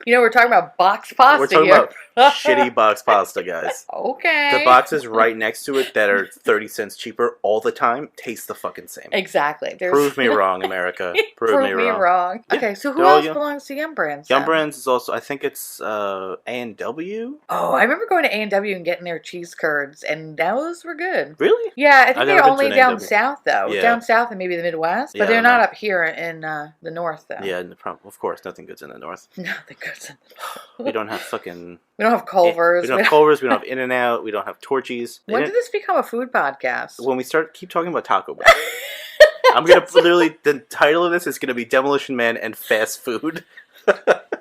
We're talking about box pasta We're talking here. about shitty box pasta, guys. Okay. The boxes right next to it that are 30 cents cheaper all the time taste the fucking same. Exactly. Prove me wrong, America. Prove me wrong. Okay, Yeah, so who else belongs to Yum Brands? Yum Brands is also, I think it's A&W. Oh, I remember going to A&W and getting their cheese curds, and those were good. Really? Yeah, I think they're only down A&W. south, though. Yeah. Down south and maybe the Midwest. But Yeah, they're not up here in the north, though. Yeah, of course, nothing good's in the north. Nothing good's in the north. We don't have fucking... We don't have Culver's. We don't have Culver's, we don't have In-N-Out, we don't have Torchy's. When did this become a food podcast? When we keep talking about Taco Bell. I'm going to literally, the title of this is going to be Demolition Man and Fast Food.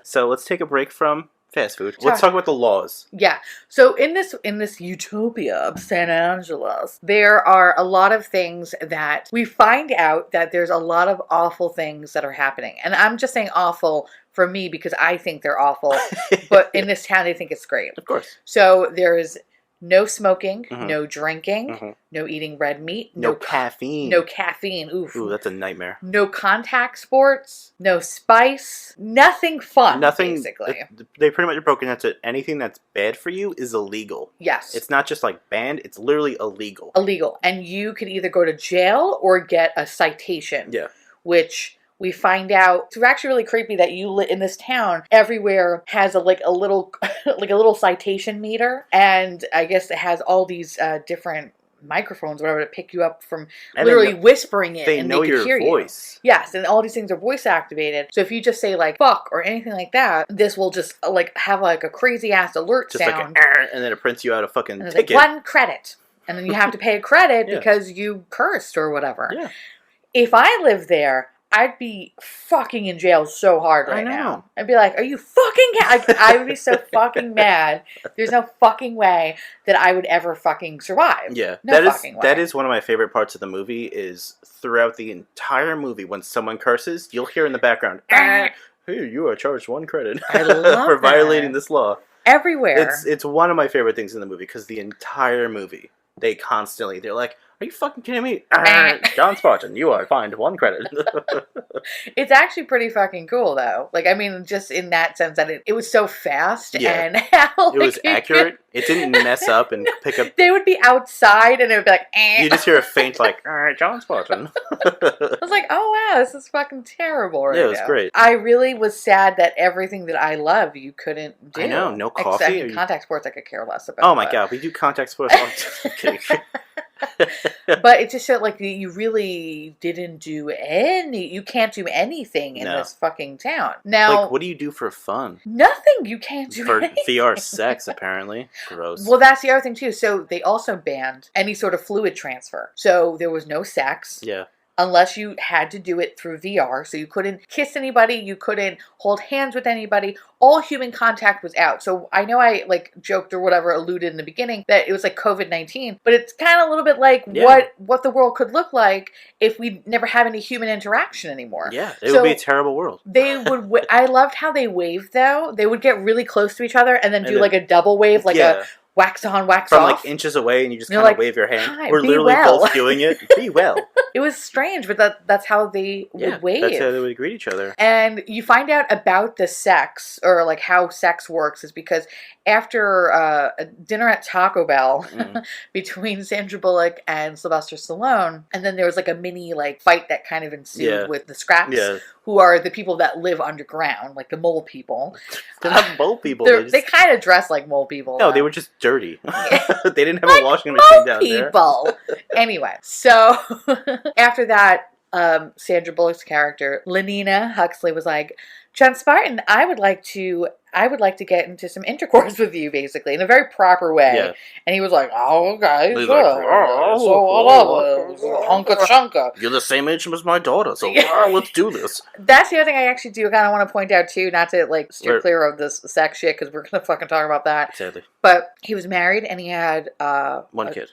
So let's take a break from fast food. Let's talk about the laws. Yeah. So in this utopia of San Angeles, there are a lot of things that we find out that there's a lot of awful things that are happening. And I'm just saying awful for me because I think they're awful. But in this town, they think it's great. Of course. So there's no smoking, no drinking, no eating red meat, no caffeine. No caffeine. Oof. Ooh, that's a nightmare. No contact sports, no spice, nothing fun. Nothing. Basically. They pretty much broken down to anything that's bad for you is illegal. Yes. It's not just like banned, it's literally illegal. Illegal. And you could either go to jail or get a citation. Yeah. Which we find out it's actually really creepy that you live in this town. Everywhere has a little citation meter, and I guess it has all these different microphones, whatever, to pick you up from and literally whispering it. They and know they can your hear voice. You. Yes, and all these things are voice activated. So if you just say like "fuck" or anything like that, this will just have like a crazy ass alert just sound, and then it prints you out a fucking and ticket. like 1 credit, and then you have to pay a credit because you cursed or whatever. Yeah. If I lived there, I'd be fucking in jail so hard right now. I'd be like, are you fucking... I would be so fucking mad. There's no fucking way that I would ever fucking survive. Yeah. No fucking way. That is one of my favorite parts of the movie is throughout the entire movie when someone curses, you'll hear in the background, hey, you are charged 1 credit I love for violating this law. Everywhere. It's one of my favorite things in the movie because the entire movie, they're like, are you fucking kidding me? John Spartan, you are fined 1 credit. It's actually pretty fucking cool, though. Like, I mean, just in that sense that it was so fast and how, it was accurate. It didn't mess up and pick up. They would be outside and it would be like, You just hear a faint like, John Spartan. I was like, oh wow, this is fucking terrible right now. Yeah, it was great. I really was sad that everything that I love you couldn't do. I know, no coffee. Except contact sports I could care less about. Oh my god, we do contact sports. But it just showed like you really didn't do you can't do anything in this fucking town. Now, like, what do you do for fun? Nothing. You can't do for anything. VR sex, apparently. Gross. Well, that's the other thing too. So they also banned any sort of fluid transfer. So there was no sex. Yeah. unless you had to do it through VR. So you couldn't kiss anybody, you couldn't hold hands with anybody. All human contact was out. So I know I like joked or whatever, alluded in the beginning that it was like COVID-19, but it's kind of a little bit like what the world could look like if we never have any human interaction anymore. Yeah, it would be a terrible world. They would. I loved how they waved though. They would get really close to each other and then do like a double wave, like a wax on, wax from off. Like inches away, and you just kind of wave your hand. We're literally both doing it. Be well. It was strange, but that's how they would wave. That's how they would greet each other. And you find out about the sex, or like how sex works, is because after a dinner at Taco Bell between Sandra Bullock and Sylvester Stallone, and then there was like a mini like fight that kind of ensued with the Scraps, who are the people that live underground, like the mole people. They're not mole people. They kind of dress like mole people. No, they were just dirty. They didn't have a washing machine down there. Anyway, so after that, Sandra Bullock's character, Lenina Huxley, was like, John Spartan, I would like to get into some intercourse with you, basically, in a very proper way. Yeah. And he was like, oh, okay, sure. Like, so hunka chunka. You're the same age as my daughter, so let's do this. That's the other thing I actually do kind of want to point out, too, not to, like, steer clear of this sex shit, because we're going to fucking talk about that. Exactly. But he was married, and he had one kid.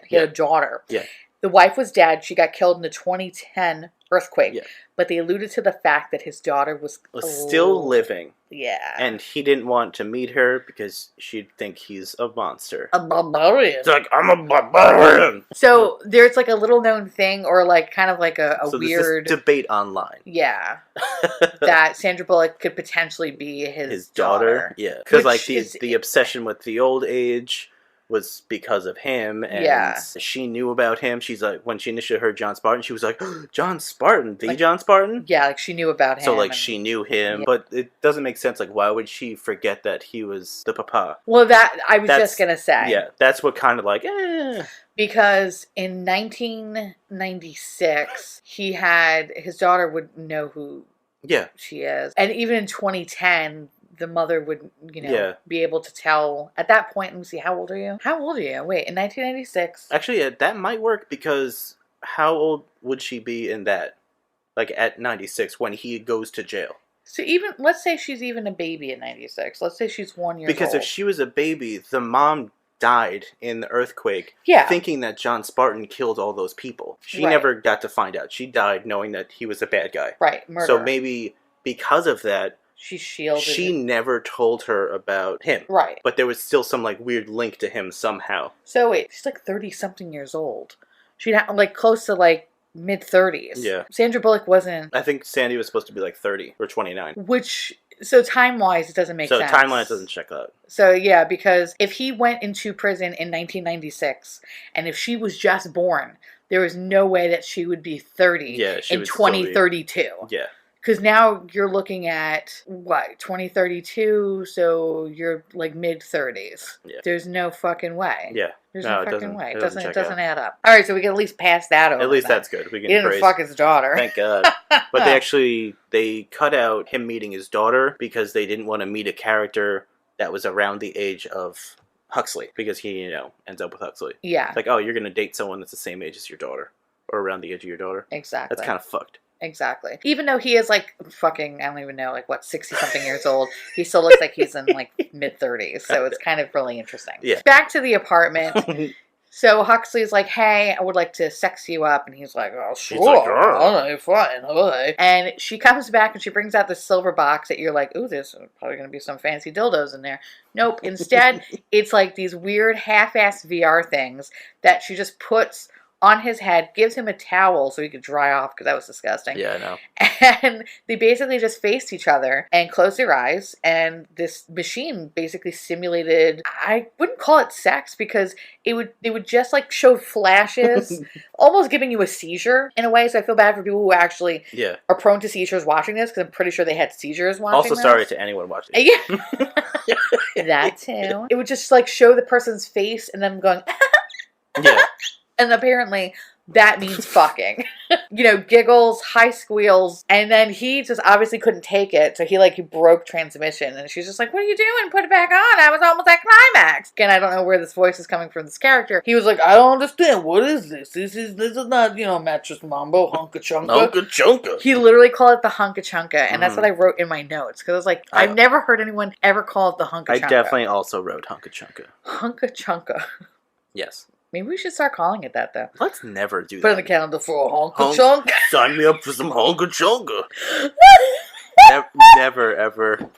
He had a daughter. Yeah. The wife was dead. She got killed in the 2010 earthquake. Yeah. But they alluded to the fact that his daughter was still living. Yeah. And he didn't want to meet her because she'd think he's a monster. A barbarian. It's like, I'm a barbarian. So there's like a little known thing, or like kind of like a weird debate online. Yeah. That Sandra Bullock could potentially be his daughter. Yeah. Because like the obsession with the old age was because of him, and she knew about him. She's like, when she initially heard John Spartan, she was like, oh, John Spartan, like, John Spartan? Yeah, like she knew about him. So like she knew him, but it doesn't make sense. Like, why would she forget that he was the papa? Well, that, I was just going to say. Yeah, that's what kind of like, Because in 1996, his daughter would know who she is. And even in 2010, the mother would, be able to tell at that point. Let me see, how old are you? Wait, in 1996. Actually, that might work, because how old would she be in that? Like at 96 when he goes to jail. So even, let's say she's even a baby in 96. Let's say she's 1 year old. Because if she was a baby, the mom died in the earthquake, thinking that John Spartan killed all those people. She never got to find out. She died knowing that he was a bad guy. Right, murder. So maybe because of that, she never told her about him. Right. But there was still some like weird link to him somehow. So wait, she's like 30-something years old. She'd like close to like mid-30s. Yeah. Sandra Bullock wasn't. I think Sandy was supposed to be like 30 or 29. So time-wise, it doesn't make sense. So timeline doesn't check out. So yeah, because if he went into prison in 1996, and if she was just born, there was no way that she would be 30 in 2032. Yeah. Because now you're looking at, 2032, so you're like mid-30s. Yeah. There's no fucking way. Yeah. There's no fucking way. It doesn't add up. All right, so we can at least pass that over. At least that's good. We can he didn't fuck his daughter. Thank God. But they cut out him meeting his daughter because they didn't want to meet a character that was around the age of Huxley. Because he, ends up with Huxley. Yeah. It's like, oh, you're going to date someone that's the same age as your daughter. Or around the age of your daughter. Exactly. That's kind of fucked. Exactly. Even though he is like fucking, I don't even know, like 60-something years old, he still looks like he's in like mid-30s. So it's kind of really interesting. Yeah. Back to the apartment. So Huxley's like, hey, I would like to sex you up. And he's like, oh, sure. Like, oh, fine. Okay. And she comes back and she brings out this silver box that you're like, ooh, there's probably going to be some fancy dildos in there. Nope. Instead, it's like these weird half-assed VR things that she just puts on his head, gives him a towel so he could dry off, because that was disgusting. Yeah, I know. And they basically just faced each other and closed their eyes, and this machine basically simulated, I wouldn't call it sex, because they would just like show flashes, almost giving you a seizure in a way. So I feel bad for people who actually are prone to seizures watching this, because I'm pretty sure they had seizures watching this. Sorry to anyone watching. Yeah. That too. It would just like show the person's face and then going, yeah. And apparently that means fucking. Giggles, high squeals, and then he just obviously couldn't take it, so he broke transmission, and she's just like, what are you doing? Put it back on. I was almost at climax. Again, I don't know where this voice is coming from, this character. He was like, I don't understand. What is this? This is not, mattress mambo, hunka chunka. Hunka chunka. He literally called it the hunka chunka, and that's what I wrote in my notes, because I was like, I've never heard anyone ever call it the hunka chunka. I definitely also wrote hunka chunka. Hunka chunka. Yes. Maybe we should start calling it that, though. Let's never do that. Put on the calendar for a honka chunk. Sign me up for some honka chunka. Never, ever.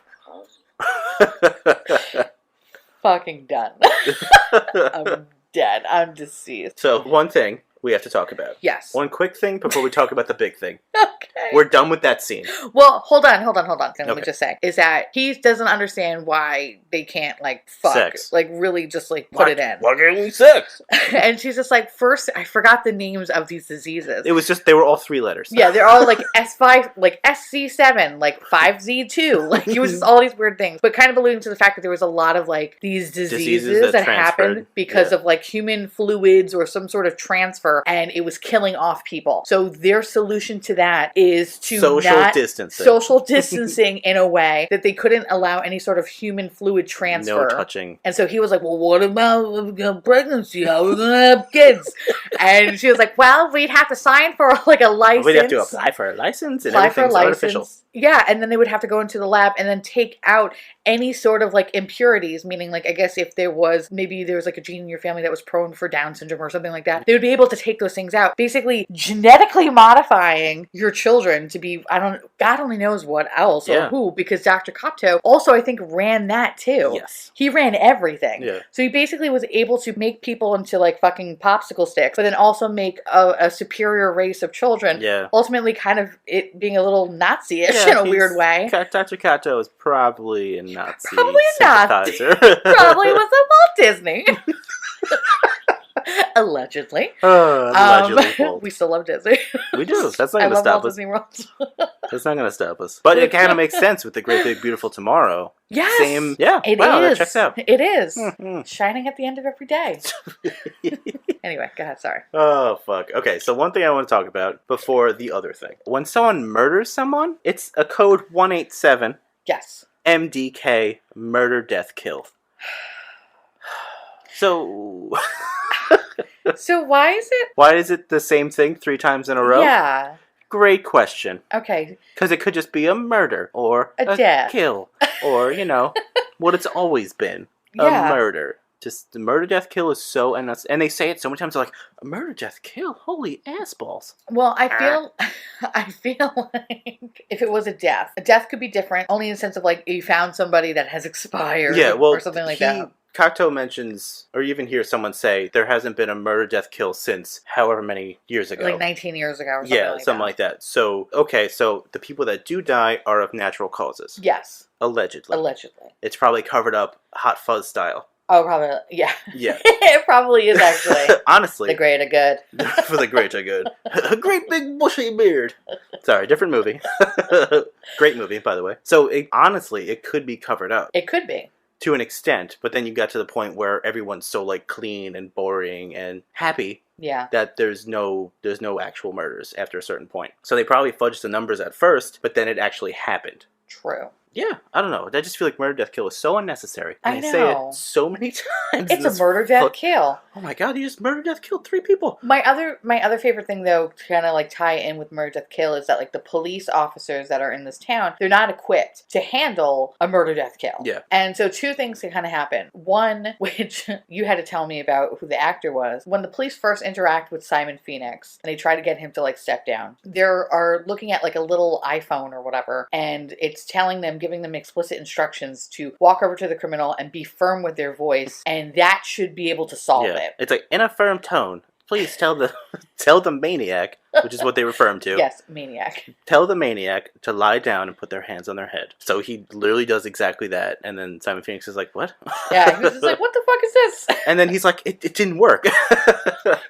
Fucking done. I'm dead. I'm deceased. So, one thing we have to talk about. Yes. One quick thing before we talk about the big thing. Okay. We're done with that scene. Well, hold on. Let me just say, is that he doesn't understand why they can't, fuck. Sex. Really just, put it in. Why can't we sex? And she's just like, first, I forgot the names of these diseases. It was just, they were all 3 letters. Yeah, they're all, S5, SC7, 5Z2. It was just all these weird things. But kind of alluding to the fact that there was a lot of, these diseases that happened because of, human fluids or some sort of transfer, and it was killing off people. So their solution to that is to social distancing in a way that they couldn't allow any sort of human fluid transfer. No touching. And so he was like, well, what about pregnancy? How are we going to have kids? And she was like, well, we'd have to sign for a license. We'd have to apply for a license and everything's artificial. Yeah, and then they would have to go into the lab and then take out any sort of impurities, meaning I guess if there was a gene in your family that was prone for Down syndrome or something like that, they would be able to take those things out, basically genetically modifying your children to be, God only knows what else or who, because Dr. Copto also, I think, ran that too. Yes. He ran everything. Yeah. So he basically was able to make people into fucking popsicle sticks, but then also make a superior race of children. Yeah. Ultimately kind of it being a little Nazi-ish in a weird way. Dr. Kato is probably a Nazi Probably not. Probably was a Walt Disney. Allegedly. Allegedly. We still love Disney. We do. That's not going to stop us. Disney World. That's not going to stop us. But it kind of makes sense with the Great Big Beautiful Tomorrow. Yes. Same. Yeah. It wow, is. That checks out. It is. Mm-hmm. Shining at the end of every day. Anyway, go ahead. Sorry. Oh, fuck. Okay, so one thing I want to talk about before the other thing. When someone murders someone, it's a code 187. Yes. MDK, murder, death, kill. So... So why is it? Why is it the same thing 3 times in a row? Yeah. Great question. Okay. Because it could just be a murder or a death. Kill or, what it's always been. A murder. Just the murder, death, kill is so... And they say it so many times, they're like, a murder, death, kill? Holy ass balls. Well, I feel like if it was a death could be different, only in the sense of you found somebody that has expired or something like that. Kato mentions, or you even hear someone say, there hasn't been a murder, death, kill since however many years ago. 19 years ago or something like that. Something like that. So, okay, so the people that do die are of natural causes. Yes. Allegedly. It's probably covered up Hot Fuzz style. Oh, probably, yeah. Yeah. It probably is, actually. Honestly. The greater good. For the greater good. A great big bushy beard. Sorry, different movie. Great movie, by the way. So, honestly, it could be covered up. It could be. To an extent, but then you got to the point where everyone's so clean and boring and happy that there's no actual murders after a certain point. So they probably fudged the numbers at first, but then it actually happened. True. Yeah, I don't know. I just feel like murder, death, kill is so unnecessary. And I know. They say it so many times. It's a murder, death, kill. Oh my god, you just murder, death, killed 3 people. My other favorite thing, though, to kind of tie in with murder, death, kill is that the police officers that are in this town, they're not equipped to handle a murder, death, kill. Yeah. And so 2 things can kind of happen. One, which you had to tell me about who the actor was. When the police first interact with Simon Phoenix and they try to get him to step down, they are looking at a little iPhone or whatever, and it's giving them explicit instructions to walk over to the criminal and be firm with their voice, and that should be able to solve it. It's in a firm tone. Please tell the maniac which is what they refer him to. Yes, maniac. Tell the maniac to lie down and put their hands on their head. So he literally does exactly that. And then Simon Phoenix is like, what? Yeah, he was just like, what the fuck is this? And then he's like, it didn't work.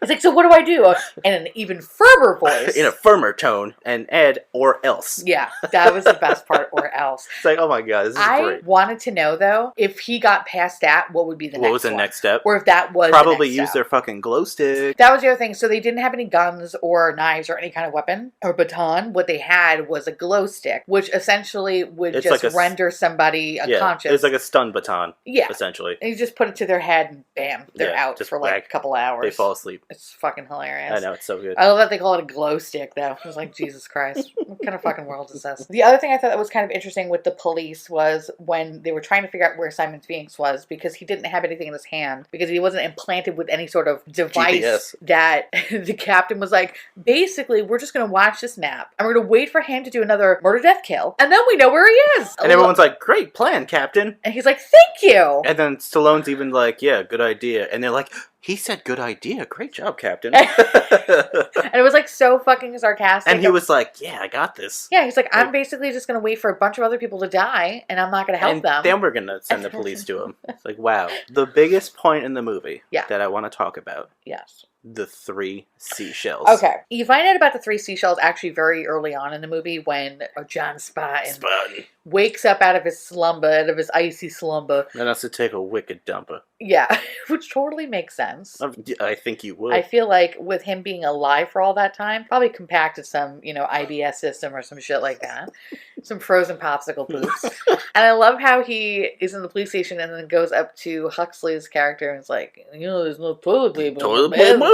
He's like, so what do I do? In an even firmer voice. In a firmer tone. And Ed, or else. Yeah, that was the best part, or else. It's like, oh my god, this is great. I wanted to know, though, if he got past that, what would be the next What was the one? next step? Or if that was Probably the next use step. their fucking glow stick. That was the other thing. So they didn't have any guns or knives or any kind of weapon or baton. What they had was a glow stick, which essentially would It's just like render somebody unconscious. It's like a stun baton. Yeah. Essentially. And you just put it to their head and bam, they're out just for like whack. a couple hours. They fall asleep. It's fucking hilarious. I know, it's so good. I love that they call it a glow stick, though. I was like, Jesus Christ. What kind of fucking world is this? The other thing I thought that was kind of interesting with the police was when they were trying to figure out where Simon Phoenix was, because he didn't have anything in his hand, because he wasn't implanted with any sort of device GPS. that the captain was like, basically, we're just going to watch this map, and we're going to wait for him to do another murder, death, kill, and then we know where he is. And everyone's like, great plan, Captain. And he's like, thank you. And then Stallone's even like, yeah, good idea. And they're like, he said good idea. Great job, Captain. And it was like so fucking sarcastic. And he was like, yeah, I got this. Yeah, he's like, I'm basically just going to wait for a bunch of other people to die, and I'm not going to help them. Then we're going to send the police to him. It's like, wow. The biggest point in the movie that I want to talk about. Yes. The 3 seashells. Okay. You find out about the 3 seashells actually very early on in the movie when John Spartan wakes up out of his slumber, out of his icy slumber. And has to take a wicked dumper. Yeah, which totally makes sense. I think you would. I feel like with him being alive for all that time, probably compacted some, IBS system or some shit like that. Some frozen popsicle poops. And I love how he is in the police station and then goes up to Huxley's character and is like, there's no toilet paper. Toilet paper?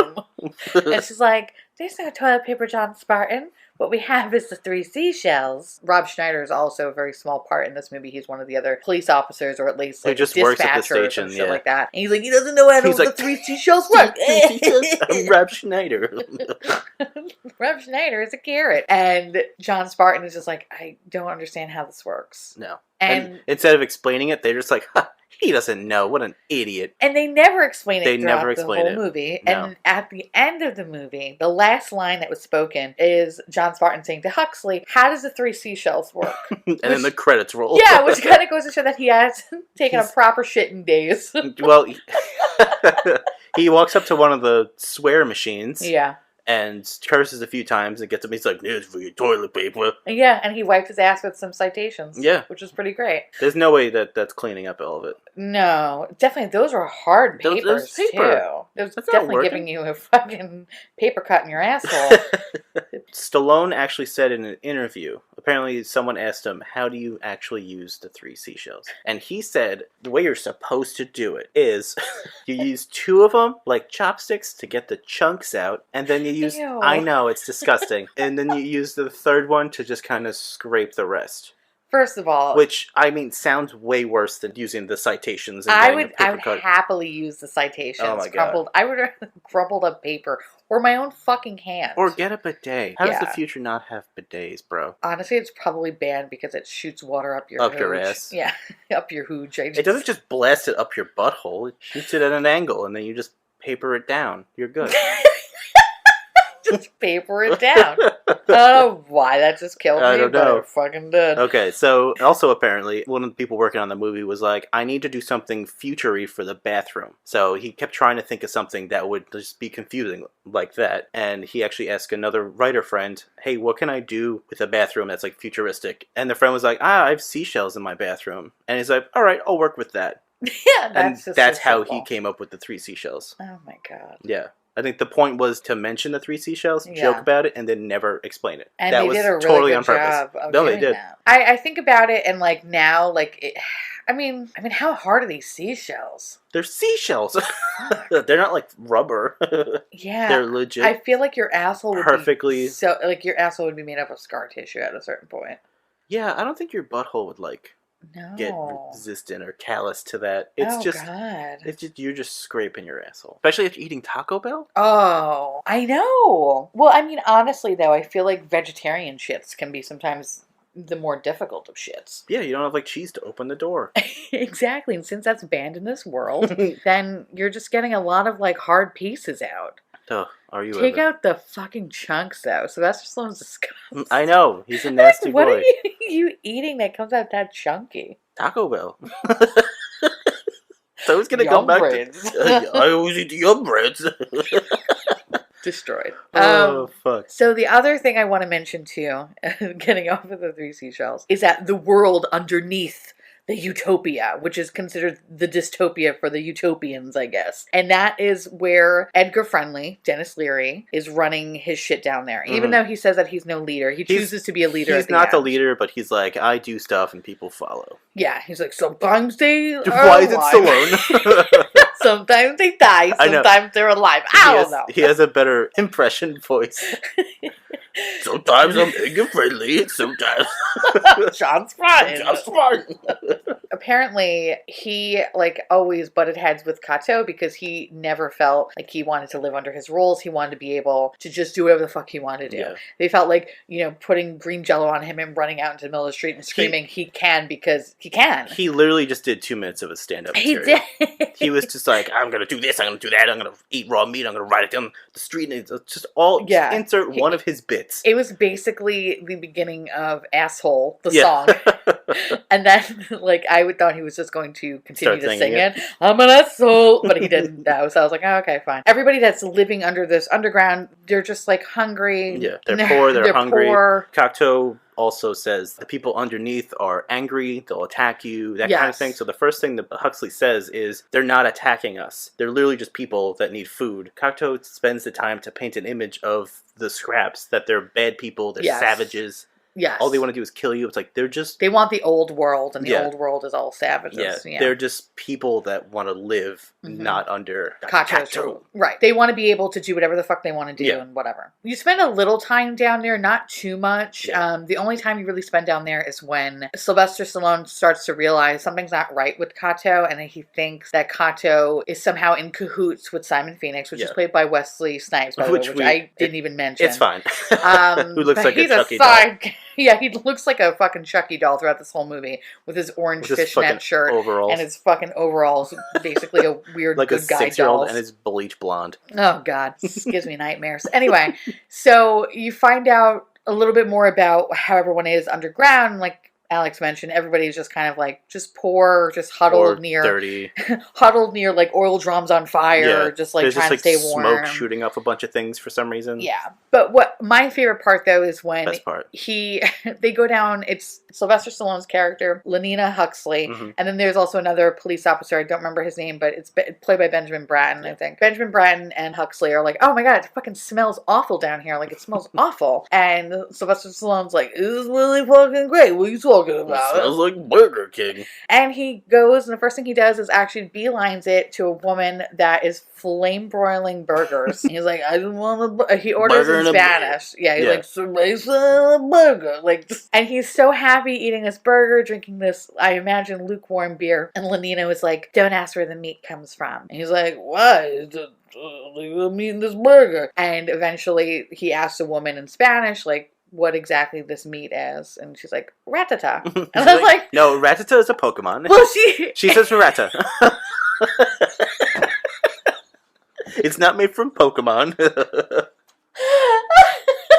And she's like, there's no toilet paper, John Spartan. What we have is the 3 seashells. Rob Schneider is also a very small part in this movie. He's one of the other police officers, or at least like he just dispatcher works at the station, or some shit like that. And he's like, he doesn't know how the 3 seashells work. I'm Rob Schneider. Rob Schneider is a carrot. And John Spartan is just like, I don't understand how this works. No. And instead of explaining it, they're just like, ha, he doesn't know. What an idiot. And they never explain it They throughout never the explain whole it. movie. No. And at the end of the movie, the last line that was spoken is John Spartan saying to Huxley, how does the 3 seashells work? And then the credits roll. Yeah, which kind of goes to show that he hasn't taken a proper shit in days. Well, he walks up to one of the swear machines. Yeah. And curses a few times and gets him. He's like, "This for your toilet paper." Yeah, and he wiped his ass with some citations. Yeah. Which was pretty great. There's no way that's cleaning up all of it. No, definitely, those were hard papers, paper. too. It was That's not definitely working. giving you a fucking paper cut in your asshole. Stallone actually said in an interview, apparently someone asked him, how do you actually use the 3 seashells? And he said, the way you're supposed to do it is you use 2 of them like chopsticks to get the chunks out, and then you use, Ew. I know, it's disgusting, and then you use the third one to just kind of scrape the rest. First of all, Which, I mean, sounds way worse than using the citations and I getting would a paper cut. happily use the citations. Oh my God. I would rather crumpled up paper or my own fucking hand. Or get a bidet. How does the Yeah. future not have bidets, bro? Honestly, it's probably banned because it shoots water up your Up your hooch. ass. Yeah, up your hooch. It doesn't just blast it up your butthole. It shoots it at an angle, and then you just paper it down. You're good. just paper it down. I don't know why that just killed me, I don't but know. it fucking did. Okay, so also apparently one of the people working on the movie was like, I need to do something future-y for the bathroom. So he kept trying to think of something that would just be confusing like that. And he actually asked another writer friend, hey, what can I do with a bathroom that's like futuristic? And the friend was like, I have seashells in my bathroom. And he's like, all right, I'll work with that. Yeah, that's And just that's so how simple. he came up with the 3 seashells. Oh my God. Yeah. I think the point was to mention the 3 seashells, Yeah. joke about it, and then never explain it. And that they was did a really totally good on purpose. job of No, they doing did. that. I think about it and like now, like it, I mean, how hard are these seashells? They're seashells. They're not like rubber. Yeah, They're legit. I feel like your asshole would Perfectly- be so like your asshole would be made up of scar tissue at a certain point. Yeah, I don't think your butthole would like No, get resistant or callous to that. It's just God. it's just you're just scraping your asshole. Especially if you're eating Taco Bell. Oh, I know. Well, I mean, honestly, though, I feel like vegetarian shits can be sometimes the more difficult of shits. Yeah, you don't have like cheese to open the door. Exactly. And since that's banned in this world, then you're just getting a lot of like hard pieces out. Ugh. Are you Take ever? out the fucking chunks, though. Sylvester Stallone's disgusting. I know. He's a nasty What boy. are you eating that comes out that chunky? Taco Bell. So who's gonna Yum come back breads. to... I always eat the yum breads. Destroyed. Oh, fuck. So the other thing I want to mention too, getting off of the three seashells, is that the world underneath the utopia, which is considered the dystopia for the utopians, I guess. And that is where Edgar Friendly, Dennis Leary, is running his shit down there. Even though he says that he's no leader, he chooses to be a leader. He's not the leader, but he's like, I do stuff and people follow. Yeah, he's like, sometimes they are Why is it alive. Stallone? Sometimes they die, sometimes they're alive. I don't know. He has a better impression voice. Sometimes I'm Edgar Friendly, sometimes John Spartan. John Spartan. Apparently, he always butted heads with Kato because he never felt like he wanted to live under his rules. He wanted to be able to just do whatever the fuck he wanted to do. Yeah. They felt like, putting green jello on him and running out into the middle of the street and screaming he can because he can. He literally just did 2 minutes of a stand-up He material. did. He was just like, I'm going to do this, I'm going to do that, I'm going to eat raw meat, I'm going to ride it down the street, and it's just all, just insert one of his bits. It was basically the beginning of Asshole, the song. And then, I thought he was just going to continue to sing it. I'm an asshole. But he didn't know. So I was like, oh, okay, fine. Everybody that's living under this underground, they're just hungry. Yeah, they're poor, they're hungry. Poor. Cocteau also says the people underneath are angry, they'll attack you, that kind of thing. So the first thing that Huxley says is, they're not attacking us. They're literally just people that need food. Cocteau spends the time to paint an image of the scraps, that they're bad people, they're savages. Yes. All they want to do is kill you. It's like, they're just... They want the old world, and the old world is all savages. Yeah. They're just people that want to live, not under Cocteau. Right. They want to be able to do whatever the fuck they want to do and whatever. You spend a little time down there, not too much. Yeah. The only time you really spend down there is when Sylvester Stallone starts to realize something's not right with Kato, and he thinks that Kato is somehow in cahoots with Simon Phoenix, which is played by Wesley Snipes, by the way, which I didn't even mention. It's fine. Who looks like a Chucky doll. Yeah, he looks like a fucking Chucky doll throughout this whole movie with his orange fishnet shirt overalls. And his fucking overalls, basically a weird like good a guy 6-year-old dolls. And his bleach blonde. Oh God, this gives me nightmares. Anyway, so you find out a little bit more about how everyone is underground, like Alex mentioned. Everybody's just kind of just poor, just huddled near dirty, huddled near oil drums on fire, just trying to stay warm. Smoke shooting up a bunch of things for some reason. Yeah, but what my favorite part though is when Best part. they go down. It's Sylvester Stallone's character, Lenina Huxley, and then there's also another police officer. I don't remember his name, but it's played by Benjamin Bratton. I think Benjamin Bratton and Huxley are like, oh my God, it fucking smells awful down here. It smells awful. And Sylvester Stallone's like, this is really fucking great. What are you talking about? It smells like Burger King. And he goes, and the first thing he does is actually beelines it to a woman that is flame broiling burgers. He's like, I don't want a... He orders in Spanish. Yeah, he's like, cerveza burger. And he's so happy eating this burger, drinking this, I imagine, lukewarm beer. And Lenina was like, don't ask where the meat comes from. And he's like, what? I'm eating this burger. And eventually he asks a woman in Spanish, what exactly this meat is, and she's like, Ratata. And I was like, no, Ratata is a Pokemon. Well, she says Ratata. It's not made from Pokemon.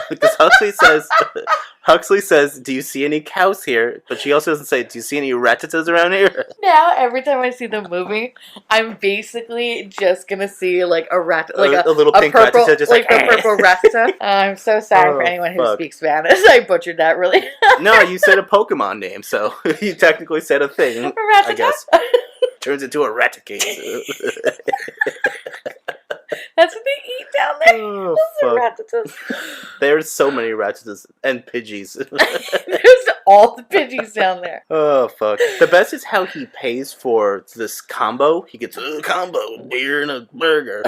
Because Huxley says, do you see any cows here? But she also doesn't say, do you see any Ratatas around here? Now, every time I see the movie, I'm basically just gonna see a rat, a little pink purple, Ratata, just a purple Ratata. I'm so sorry for anyone who speaks Spanish. I butchered that really. No, you said a Pokemon name, so you technically said a thing. Ratata? I guess. Turns into a Raticate. That's what they eat down there. Oh, Ratatas. There's so many Ratatas and Pidgeys. There's all the Pidgeys down there. Oh, fuck. The best is how he pays for this combo. He gets a combo, beer and a burger.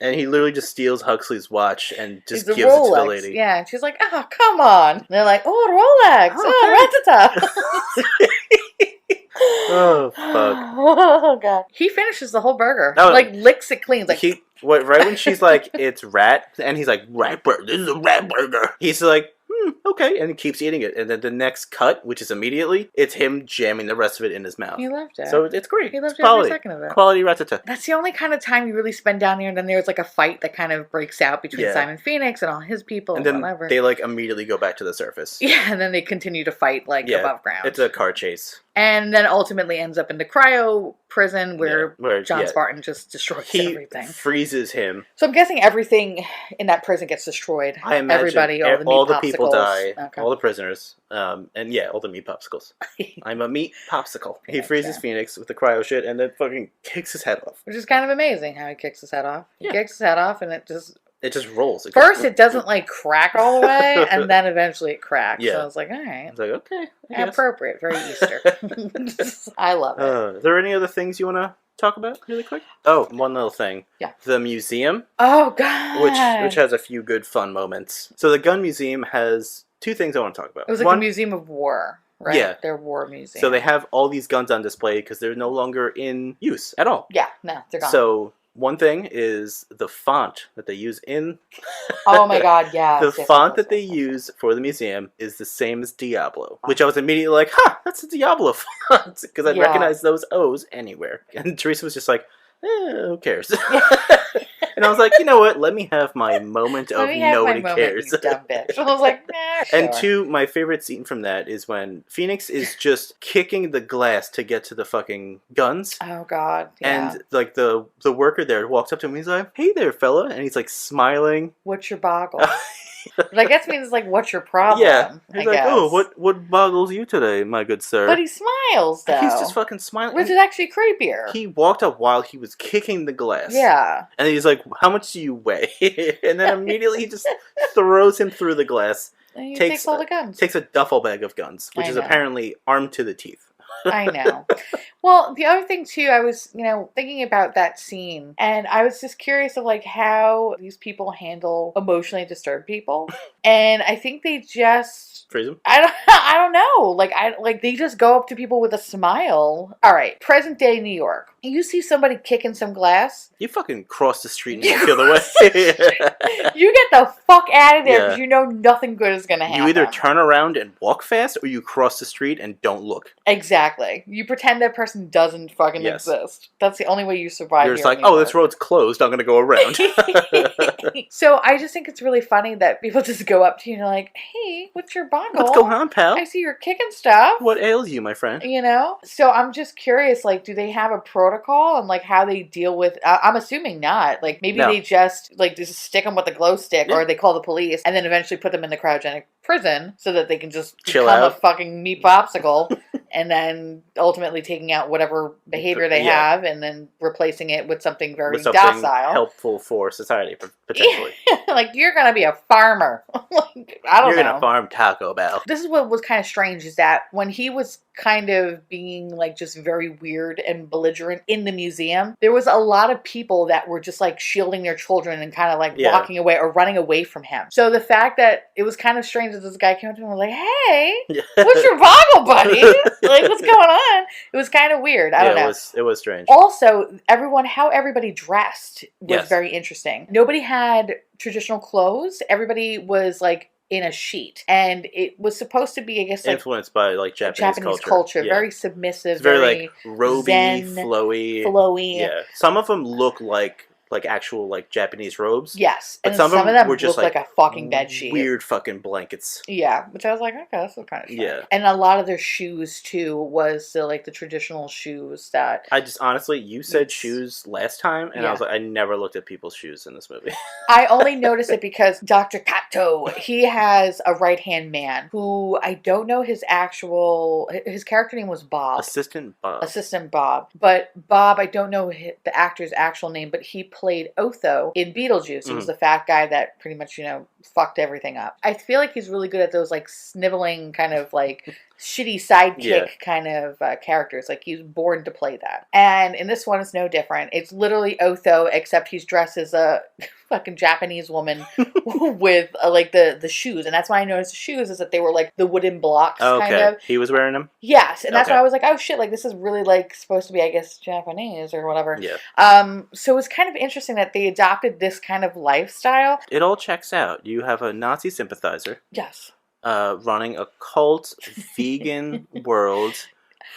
And he literally just steals Huxley's watch and just gives it to the lady. Yeah, and she's like, oh, come on. And they're like, oh, Rolex. Oh, Ratata. Oh, fuck. Oh, God. He finishes the whole burger. No, licks it clean. Right when she's like, it's rat, and he's like, rat burger, this is a rat burger. He's like, okay, and he keeps eating it. And then the next cut, which is immediately, it's him jamming the rest of it in his mouth. He loved it. So it's great. He loved it's quality. every second of it. Quality ratatouille. That's the only kind of time you really spend down there, and then there's like a fight that kind of breaks out between Simon Phoenix and all his people and then whatever. They like immediately go back to the surface. Yeah, and then they continue to fight like above ground. It's a car chase. And then ultimately ends up in the cryo prison where John Spartan just destroys everything. He freezes him. So I'm guessing everything in that prison gets destroyed. I imagine everybody, all the people die, all the prisoners, and all the meat popsicles. I'm a meat popsicle. He freezes Phoenix with the cryo shit and then fucking kicks his head off. Which is kind of amazing how he kicks his head off. He kicks his head off and it just rolls. First, it doesn't like crack all the way, and then eventually it cracks. Yeah. So I was like, all right. I was like, okay. Appropriate. Very Easter. I love it. Are there any other things you want to talk about really quick? Oh, one little thing. Yeah. The museum. Oh, God. Which has a few good fun moments. So the gun museum has two things I want to talk about. It was like a museum of war. Right? Yeah. Their war museum. So they have all these guns on display because they're no longer in use at all. Yeah. No, they're gone. So one thing is the font that they use in... Oh my God, yeah. The font that they use for the museum is the same as Diablo, which I was immediately like, that's a Diablo font, because I'd recognize those O's anywhere. And Teresa was just like, who cares? And I was like, you know what? Let me have my moment of nobody cares. You dumb bitch. I was like, nah, And two, my favorite scene from that is when Phoenix is just kicking the glass to get to the fucking guns. Oh God. Yeah. And like the worker there walks up to him and he's like, hey there, fella. And he's like smiling. What's your boggle? But I guess means like, what's your problem? Yeah. He's like, oh, what boggles you today, my good sir? But he smiles, though. He's just fucking smiling. Which is actually creepier. He walked up while he was kicking the glass. Yeah. And he's like, how much do you weigh? And then immediately he just throws him through the glass. And he takes all the guns. Takes a duffel bag of guns, which is apparently armed to the teeth. I know. Well, the other thing too, I was, thinking about that scene, and I was just curious of like how these people handle emotionally disturbed people, and I think they just freeze them. I don't know. Like they just go up to people with a smile. All right, present day New York. You see somebody kicking some glass, you fucking cross the street and walk the other way. You get the fuck out of there because you know nothing good is going to happen. You either turn around and walk fast, or you cross the street and don't look. Exactly. You pretend that person doesn't fucking exist. That's the only way you survive. You're just like, oh, this road's closed. I'm going to go around. So I just think it's really funny that people just go up to you and are like, hey, what's your boggle? What's going on, pal? I see you're kicking stuff. What ails you, my friend? So I'm just curious, like, do they have a protocol and like how they deal with, I'm assuming not. Like maybe they just stick them with a glow stick or they call the police and then eventually put them in the cryogenic prison so that they can just chill become out. A fucking meat popsicle. And then ultimately taking out whatever behavior they have and then replacing it with something very docile. Helpful for society, potentially. Like, you're going to be a farmer. Like, I don't know. You're going to farm Taco Bell. This is what was kind of strange is that when he was kind of being like just very weird and belligerent in the museum, there was a lot of people that were just like shielding their children and kind of like walking away or running away from him. So the fact that it was kind of strange that this guy came up to him and was like, hey, what's your boggle, buddy? Like, what's going on? It was kind of weird. I don't know. It was strange. Also, how everybody dressed was very interesting. Nobody had traditional clothes. Everybody was like in a sheet, and it was supposed to be, I guess, like, influenced by like Japanese culture. Very submissive, it's very like roby, zen, flowy. Yeah, some of them look like actual like Japanese robes. Yes, but some of them were just like a fucking bed sheet, weird fucking blankets. Yeah, which I was like, okay, that's kind of strange. Yeah, and a lot of their shoes too was the traditional shoes that I just honestly, you said shoes last time, and I was like, I never looked at people's shoes in this movie. I only noticed it because Dr. Kato, he has a right hand man who I don't know his character name was Bob. Assistant Bob. But Bob, I don't know the actor's actual name, but he played Otho in Beetlejuice. He was the fat guy that pretty much, fucked everything up. I feel like he's really good at those like sniveling kind of like shitty sidekick kind of characters. Like he's born to play that. And in this one, it's no different. It's literally Otho, except he's dressed as a fucking Japanese woman with like the shoes. And that's why I noticed the shoes is that they were like the wooden blocks kind of. He was wearing them? Yes. And that's why I was like, oh shit, like this is really like supposed to be, I guess, Japanese or whatever. Yeah. So it's kind of interesting that they adopted this kind of lifestyle. It all checks out. You have a Nazi sympathizer. Yes. running a cult vegan world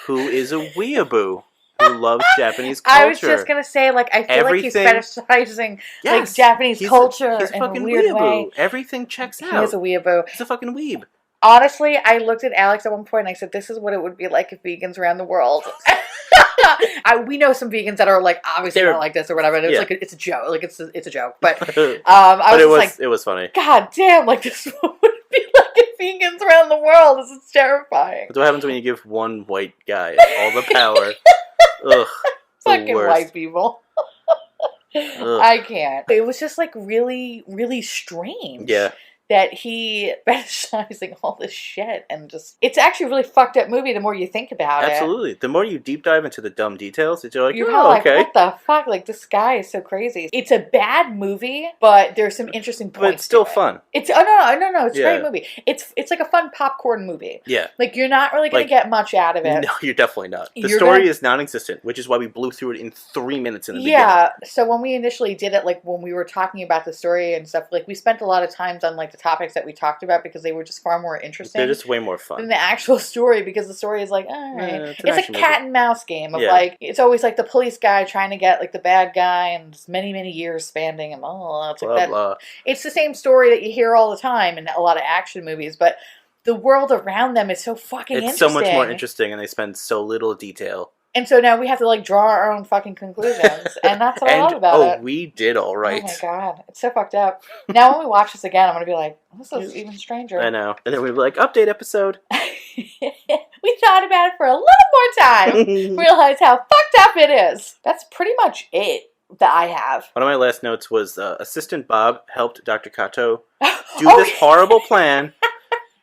who is a weeaboo who loves Japanese culture. I was just gonna say, like, I feel like he's fetishizing like Japanese culture he's a in a fucking weird weeaboo. way. Everything checks out. He is a weeaboo. He's a fucking weeb. Honestly, I looked at Alex at one point and I said, "This is what it would be like if vegans around the world." We know some vegans that are like obviously not like this or whatever. And it's like it's a joke, like it's a joke. But it was funny. God damn, like this would be like if vegans around the world. This is terrifying. That's what happens when you give one white guy all the power. Ugh, fucking white people. I can't. It was just like really, really strange. Yeah. That he fetishizing all this shit and just... It's actually a really fucked up movie the more you think about it. Absolutely. The more you deep dive into the dumb details, you're like, you're okay. What the fuck? Like, this guy is so crazy. It's a bad movie, but there's some interesting points. But it's still fun. It's... Oh, no. It's a great movie. It's like a fun popcorn movie. Yeah. Like, you're not really going to get much out of it. No, you're definitely not. The story is non-existent, which is why we blew through it in 3 minutes in the beginning. Yeah. So when we initially did it, like, when we were talking about the story and stuff, like, we spent a lot of times on, like, the topics that we talked about because they were just far more interesting. They're just way more fun than the actual story, because the story is like, all right. It's like a cat and mouse game of like, it's always like the police guy trying to get like the bad guy and just many, many years spanning him. Oh, it's like that. It's the same story that you hear all the time in a lot of action movies, but the world around them is so fucking interesting. It's so much more interesting and they spend so little detail. And so now we have to like draw our own fucking conclusions. And that's what I love about it. Oh, we did all right. Oh my God. It's so fucked up. Now when we watch this again, I'm going to be like, this is even stranger. I know. And then we'll be like, update episode. We thought about it for a little more time. Realize how fucked up it is. That's pretty much it that I have. One of my last notes was Assistant Bob helped Dr. Kato do this horrible plan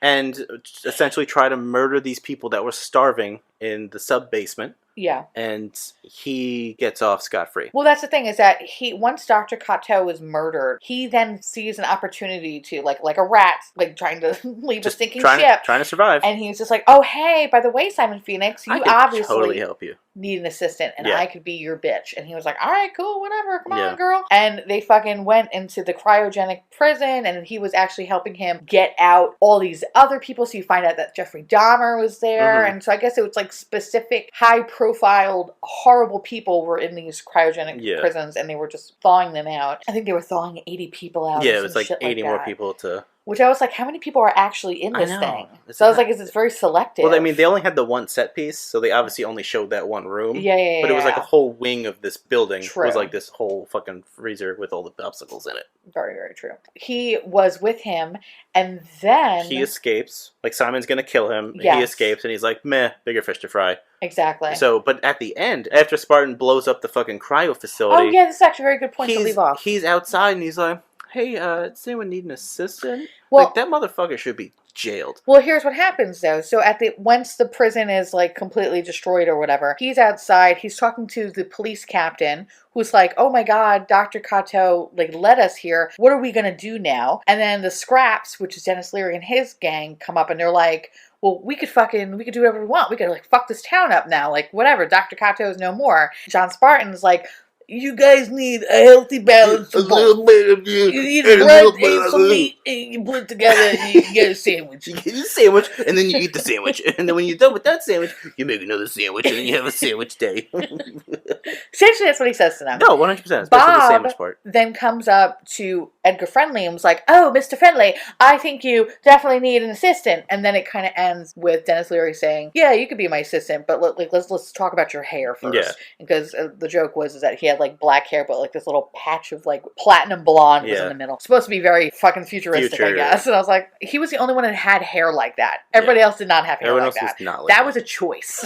and essentially try to murder these people that were starving in the sub-basement. Yeah. And he gets off scot-free. Well, that's the thing, is that once Dr. Kato is murdered, he then sees an opportunity to, like a rat, like trying to leave a sinking ship. Trying to survive. And he's just like, oh, hey, by the way, Simon Phoenix, you obviously totally help you. Need an assistant, and I could be your bitch. And he was like, all right, cool, whatever, come on, girl. And they fucking went into the cryogenic prison, and he was actually helping him get out all these other people. So you find out that Jeffrey Dahmer was there. And so I guess it was like specific high-profiled, horrible people were in these cryogenic prisons, and they were just thawing them out. I think they were thawing 80 people out. Yeah, it was like 80 more people to... Which I was like, how many people are actually in this thing? So I was like, it's very selective. Well, I mean, they only had the one set piece, so they obviously only showed that one room. Yeah. But it was like a whole wing of this building. True. It was like this whole fucking freezer with all the obstacles in it. Very, very true. He was with him, and then... He escapes. Like, Simon's gonna kill him. Yes. He escapes, and he's like, meh, bigger fish to fry. Exactly. So, but at the end, after Spartan blows up the fucking cryo facility... Oh, yeah, this is actually a very good point to leave off. He's outside, and he's like, hey, does anyone need an assistant? Well, like, that motherfucker should be jailed. Well, here's what happens, though. So once the prison is, like, completely destroyed or whatever, he's outside, he's talking to the police captain, who's like, oh my God, Dr. Kato, like, led us here. What are we gonna do now? And then the Scraps, which is Dennis Leary and his gang, come up and they're like, well, we could do whatever we want. We could, like, fuck this town up now. Like, whatever. Dr. Kato is no more. John Spartan's like, you guys need a healthy balance of both. You need blood and some meat, and you put it together and you get a sandwich. You get a sandwich, and then you eat the sandwich. And then when you're done with that sandwich, you make another sandwich, and then you have a sandwich day. Essentially, that's what he says to them. No, 100%. Especially Bob the sandwich part. Then comes up to Edgar Friendly and was like, oh, Mr. Friendly, I think you definitely need an assistant. And then it kind of ends with Dennis Leary saying, yeah, you could be my assistant, but let's talk about your hair first. Yeah. Because the joke was that he had like black hair, but like this little patch of like platinum blonde was in the middle. It's supposed to be very fucking futuristic, I guess. And I was like, he was the only one that had hair like that. Everybody else did not have hair like that. That was a choice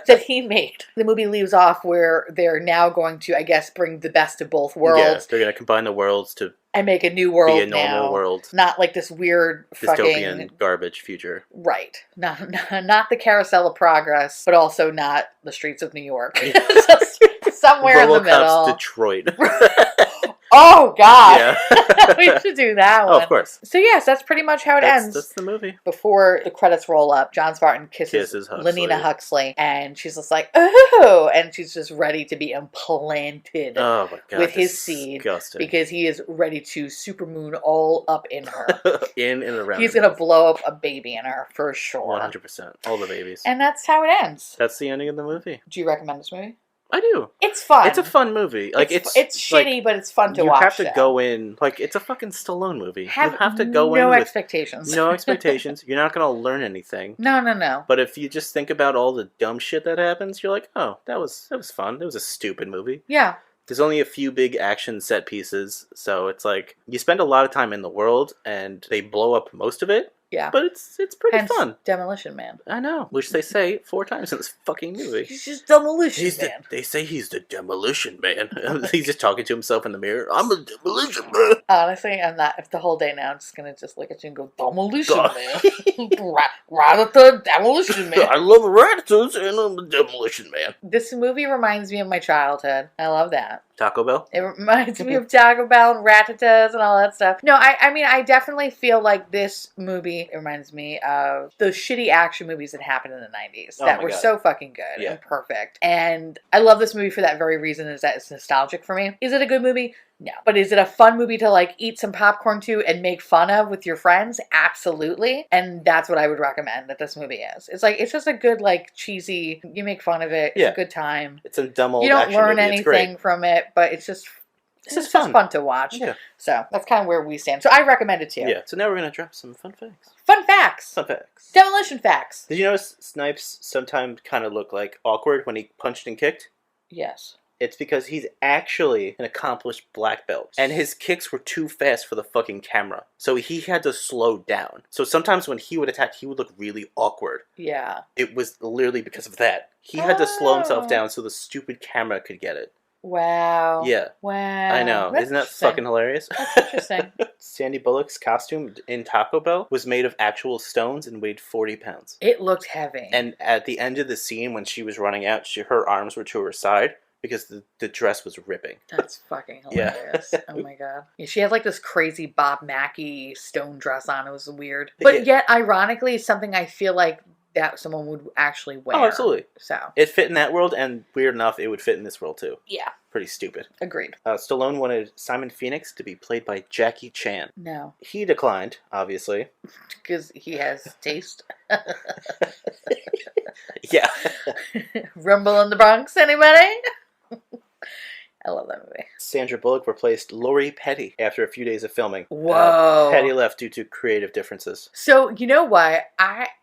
that he made. The movie leaves off where they're now going to, I guess, bring the best of both worlds. Yes, they're going to combine the worlds to and make a new world, be a normal world, not like this weird dystopian fucking garbage future. Right, not the Carousel of Progress, but also not the streets of New York. Somewhere in the middle, Detroit. Oh, God. Yeah. We should do that one. Oh, of course. So, yes, that's pretty much how it ends. That's the movie. Before the credits roll up, John Spartan kisses Huxley. Lenina Huxley, and she's just like, oh, and she's just ready to be implanted Oh, my God. with his seed because he is ready to supermoon all up in her. In and around. He's going to blow up a baby in her for sure. 100%. All the babies. And that's how it ends. That's the ending of the movie. Do you recommend this movie? I do. It's fun. It's a fun movie. Like it's shitty, like, but it's fun to watch. You have to go in like it's a fucking Stallone movie. You have to go in with expectations. No expectations. You're not gonna learn anything. No. But if you just think about all the dumb shit that happens, you're like, oh, that was fun. It was a stupid movie. Yeah. There's only a few big action set pieces, so it's like you spend a lot of time in the world, and they blow up most of it. Yeah. But it's pretty fun. Demolition Man. I know. Which they say 4 times in this fucking movie. He's just Demolition Man. They say he's the Demolition Man. He's just talking to himself in the mirror. I'm a Demolition Man. Honestly, I'm not. If the whole day now, I'm just going to just look at you and go, Demolition Man. Ratata, Demolition Man. I love Ratatouille and I'm a Demolition Man. This movie reminds me of my childhood. I love that. Taco Bell? It reminds me of Taco Bell and Ratatas and all that stuff. No, I mean, I definitely feel like this movie reminds me of the shitty action movies that happened in the 90s that were so fucking good and perfect. And I love this movie for that very reason, is that it's nostalgic for me. Is it a good movie? No. But is it a fun movie to like eat some popcorn to and make fun of with your friends? Absolutely. And that's what I would recommend that this movie is. It's like, it's just a good, like, cheesy, you make fun of it. It's a good time. It's a dumb old You don't action learn movie. anything from it, but it's just fun to watch. Yeah. So that's kind of where we stand. So I recommend it to you. Yeah. So now we're going to drop some fun facts. Fun facts. Fun facts. Demolition facts. Did you notice Snipes sometimes kind of looked like awkward when he punched and kicked? Yes. It's because he's actually an accomplished black belt. And his kicks were too fast for the fucking camera. So he had to slow down. So sometimes when he would attack, he would look really awkward. Yeah. It was literally because of that. He had to slow himself down so the stupid camera could get it. Wow. Yeah. Wow. I know. Isn't that fucking hilarious? That's interesting. Sandy Bullock's costume in Taco Bell was made of actual stones and weighed 40 pounds. It looked heavy. And at the end of the scene when she was running out, her arms were to her side. Because the dress was ripping. That's fucking hilarious. Oh my god. Yeah, she had like this crazy Bob Mackie stone dress on. It was weird. But yet, ironically, something I feel like that someone would actually wear. Oh, absolutely. So it fit in that world, and weird enough, it would fit in this world too. Yeah. Pretty stupid. Agreed. Stallone wanted Simon Phoenix to be played by Jackie Chan. No. He declined, obviously. Because he has taste. Yeah. Rumble in the Bronx, anybody? I love that movie. Sandra Bullock replaced Lori Petty after a few days of filming. Whoa. Petty left due to creative differences. So, you know what?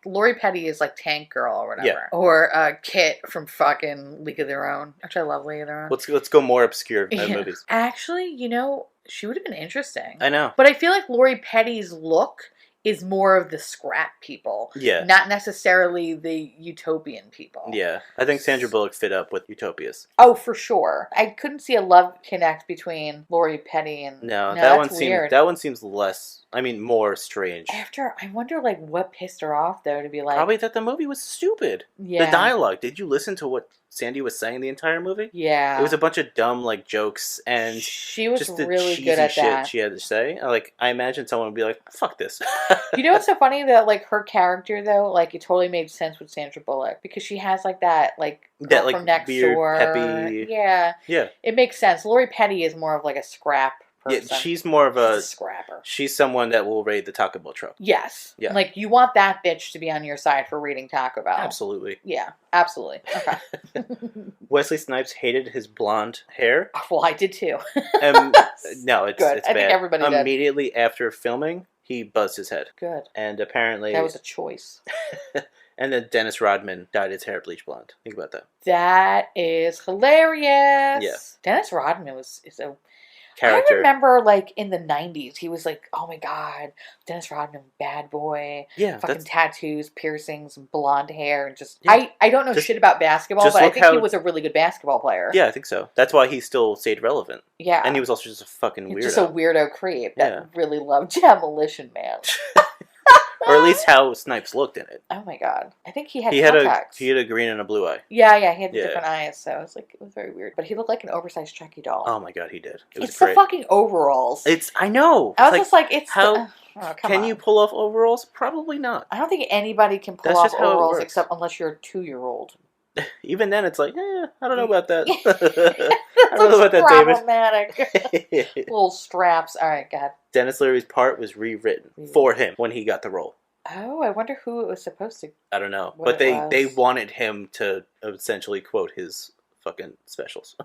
Lori Petty is like Tank Girl or whatever. Yeah. Or Kit from fucking League of Their Own. Actually, I love League of Their Own. Let's go more obscure movies. Actually, you know, she would have been interesting. I know. But I feel like Lori Petty's look is more of the scrap people. Yeah. Not necessarily the utopian people. Yeah. I think Sandra Bullock fit up with Utopias. Oh, for sure. I couldn't see a love connect between Lori Petty and... No, weird. That one seems more strange. I wonder, like, what pissed her off, though, to be like... Probably that the movie was stupid. Yeah. The dialogue. Did you listen to what Sandy was saying the entire movie? Yeah. It was a bunch of dumb, like, jokes and... She was just the really cheesy good at shit that. she had to say. Like, I imagine someone would be like, fuck this. You know what's so funny? That, like, her character, though, like, it totally made sense with Sandra Bullock. Because she has, like, that, like... That, like, from next weird, door. peppy... Yeah. Yeah. It makes sense. Lori Petty is more of, like, a scrap person. Yeah, she's more of a scrapper. She's someone that will raid the Taco Bell truck. Yes. Yeah. Like, you want that bitch to be on your side for reading Taco Bell. Absolutely. Yeah, absolutely. Okay. Wesley Snipes hated his blonde hair. Well, I did too. No, it's good. it's I bad. think everybody did. Immediately after filming, he buzzed his head. Good. And apparently... That was a choice. And then Dennis Rodman dyed his hair bleach blonde. Think about that. That is hilarious. Yeah. Dennis Rodman is a... Character. I remember, like, in the 90s, he was like, oh my god, Dennis Rodman, bad boy. Yeah. Fucking tattoos, piercings, and blonde hair, and just... Yeah. I don't know shit about basketball, but I think he was a really good basketball player. Yeah, I think so. That's why he still stayed relevant. Yeah. And he was also just a fucking weirdo. Just a weirdo creep that really loved Demolition Man. Or at least how Snipes looked in it. Oh my god. I think he had He contacts. had a green and a blue eye. Yeah, he had Yeah. different eyes, so it was very weird. But he looked like an oversized Chucky doll. Oh my god, he did. It was It's great. the fucking overalls. I know. I was just like, it's how oh, can you pull off overalls? Probably not. I don't think anybody can pull That's off just how it overalls works. except unless you're a 2-year-old. Even then, it's like, I don't know about that. I don't know about that, David. Problematic. Little straps. All right, God. Dennis Leary's part was rewritten for him when he got the role. Oh, I wonder who it was supposed to. I don't know, what but they wanted him to essentially quote his fucking specials.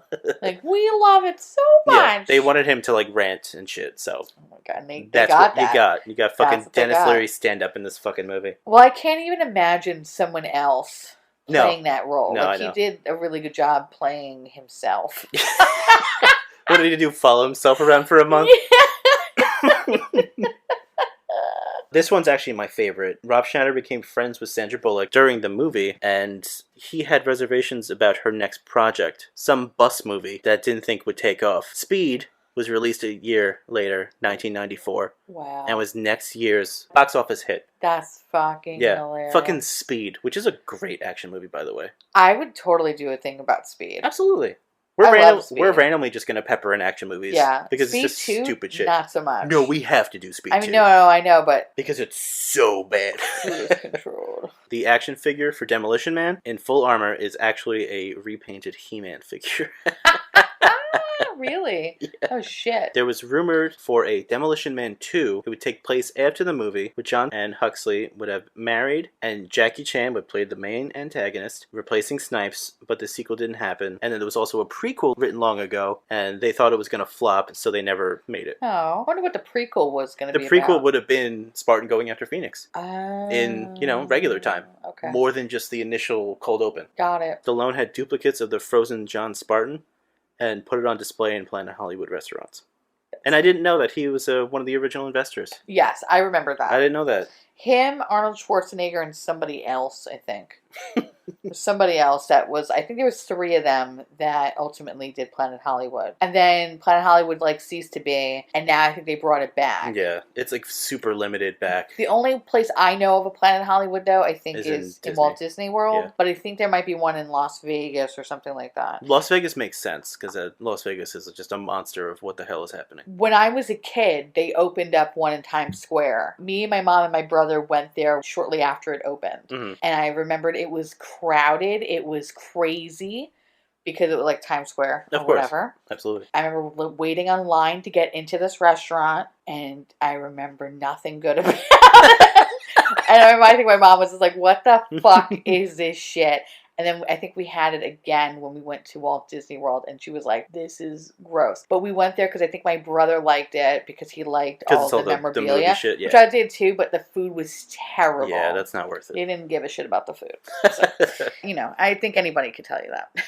Like, we love it so much. Yeah, they wanted him to like rant and shit. So oh my god, they that's got what that. you got fucking Dennis got. Leary stand up in this fucking movie. Well, I can't even imagine someone else playing that role. No, like, he did a really good job playing himself. What did he do? Follow himself around for a month? This one's actually my favorite. Rob Schneider became friends with Sandra Bullock during the movie, and he had reservations about her next project, some bus movie that didn't think would take off. Speed was released a year later, 1994. Wow. And was next year's box office hit. That's fucking hilarious. Fucking Speed, which is a great action movie, by the way. I would totally do a thing about Speed. Absolutely. love Speed. We're randomly just going to pepper in action movies. Yeah. Because Speed it's just 2, stupid shit. Not so much. No, we have to do Speed 2. I mean, no, I know, but... Because it's so bad. Who is controlled? The action figure for Demolition Man in full armor is actually a repainted He-Man figure. Really? Yeah. Oh, shit. There was rumored for a Demolition Man 2 it would take place after the movie, with John and Huxley would have married, and Jackie Chan would play the main antagonist, replacing Snipes, but the sequel didn't happen. And then there was also a prequel written long ago, and they thought it was going to flop, so they never made it. Oh, I wonder what the prequel was going to be The prequel about. would have been Spartan going after Phoenix. In, regular time. Okay. More than just the initial cold open. Got it. Stallone had duplicates of the frozen John Spartan and put it on display in Planet Hollywood restaurants. And I didn't know that he was one of the original investors. Yes, I remember that. I didn't know that. Him, Arnold Schwarzenegger, and somebody else, I think. Somebody else that was, I think there was 3 of them that ultimately did Planet Hollywood. And then Planet Hollywood ceased to be, and now I think they brought it back. Yeah, it's super limited back. The only place I know of a Planet Hollywood, though, I think is in Walt Disney World. Yeah. But I think there might be one in Las Vegas or something like that. Las Vegas makes sense, because Las Vegas is just a monster of what the hell is happening. When I was a kid, they opened up one in Times Square. Me, my mom, and my brother went there shortly after it opened. Mm-hmm. And I remembered it was crowded. It was crazy because it was like Times Square or whatever. Absolutely. I remember waiting online to get into this restaurant, and I remember nothing good about it. And I think my mom was just like, what the fuck is this shit? And then I think we had it again when we went to Walt Disney World, and she was like, this is gross. But we went there because I think my brother liked it because he liked all the memorabilia. The movie shit, yeah. Which I did too, but the food was terrible. Yeah, that's not worth it. They didn't give a shit about the food. So, I think anybody could tell you that.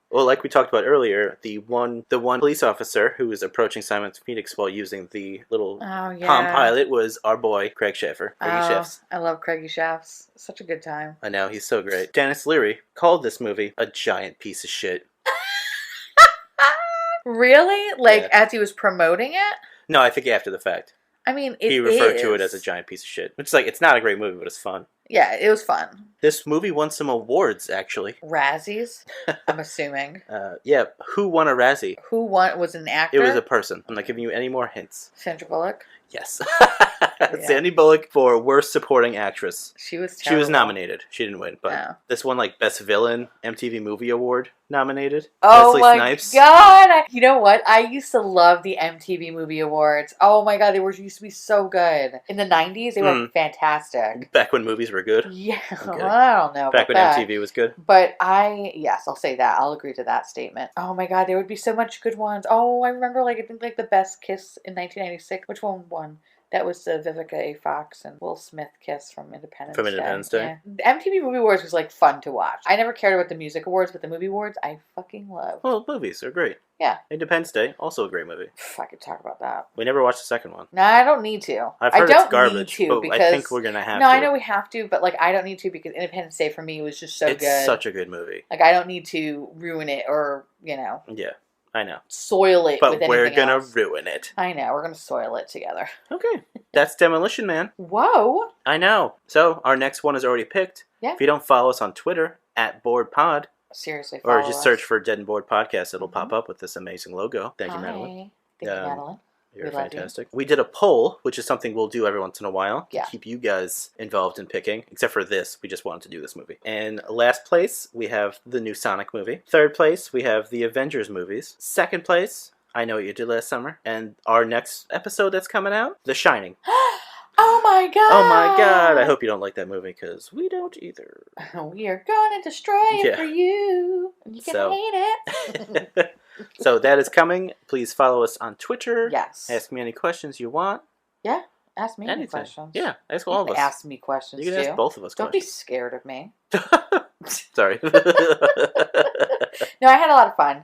Well, like we talked about earlier, the one police officer who was approaching Simon Phoenix while using the little Palm Pilot was our boy, Craig Sheffer. Craigie Chefs. I love Craigie Chefs. Such a good time. I know, he's so great. Dennis Leary called this movie a giant piece of shit. Really? As he was promoting it? No, I think after the fact. I mean, he referred to it as a giant piece of shit. Which is it's not a great movie, but it's fun. Yeah, it was fun. This movie won some awards, actually. Razzies, I'm assuming. Yeah, who won a Razzie? Who won? Was it an actor? It was a person. I'm not giving you any more hints. Sandra Bullock? Yes. Sandy Bullock for Worst Supporting Actress. She was terrible. She was nominated. She didn't win, but this one Best Villain MTV Movie Award nominated. Oh Wesley my Snipes. God! You know what? I used to love the MTV Movie Awards. Oh my God, used to be so good. In the 90s, they were fantastic. Back when movies were good? Yeah, okay. Well, I don't know. Back when MTV was good? But yes, I'll say that. I'll agree to that statement. Oh my God, there would be so much good ones. Oh, I remember I think the Best Kiss in 1996. Which one won? That was the Vivica A. Fox and Will Smith kiss from Independence Day. From Independence Day? Yeah. The MTV Movie Awards was fun to watch. I never cared about the music awards, but the movie awards I fucking love. Well, movies are great. Yeah. Independence Day, also a great movie. I could talk about that. We never watched the second one. No, I don't need to. I've heard it's garbage, need to but because, I think we're going to have to. No, I know we have to, but I don't need to because Independence Day for me was just so good. It's such a good movie. I don't need to ruin it or, Yeah. I know. soil it with But we're anything gonna else. ruin it. I know, we're gonna soil it together. Okay. That's Demolition Man. Whoa! I know. So, our next one is already picked. Yeah. If you don't follow us on Twitter, @BoredPod, Seriously, or follow just us. search for Dead and Bored Podcast, it'll pop up with this amazing logo. Thank you, Madeline. Hi. Thank you, Madeline. You're We love you. fantastic. We did a poll, which is something we'll do every once in a while Yeah. to keep you guys involved in picking. Except for this, we just wanted to do this movie. And last place, we have the new Sonic movie. Third place, we have the Avengers movies. Second place, I Know What You Did Last Summer. And our next episode that's coming out, The Shining. Oh my god! Oh my god! I hope you don't like that movie, because we don't either. We are going to destroy it for you. You can hate it. So that is coming. Please follow us on Twitter. Yes. Ask me any questions you want. Yeah. Ask me any Anything. questions. Yeah, ask all of us. Ask me questions You can too. ask both of us Don't be questions. scared of me. Sorry. No, I had a lot of fun.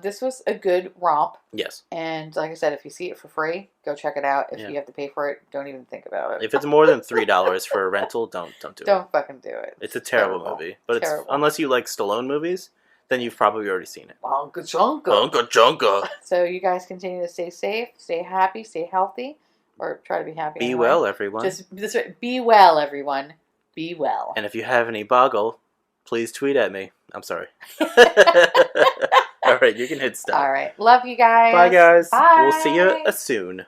This was a good romp. Yes. And like I said, if you see it for free, go check it out. If Yeah. you have to pay for it, don't even think about it. If it's more than $3 for a rental, don't do it. Don't fucking do it. It's a terrible movie. But it's unless you like Stallone movies, then you've probably already seen it. Uncle Chunka. Uncle Chunka. So you guys continue to stay safe, stay happy, stay healthy, or try to be happy. Be anyway. well, everyone. Just be well, everyone. Be well. And if you have any boggle, please tweet at me. I'm sorry. All right, you can hit stop. All right. Love you guys. Bye, guys. Bye. We'll see you soon.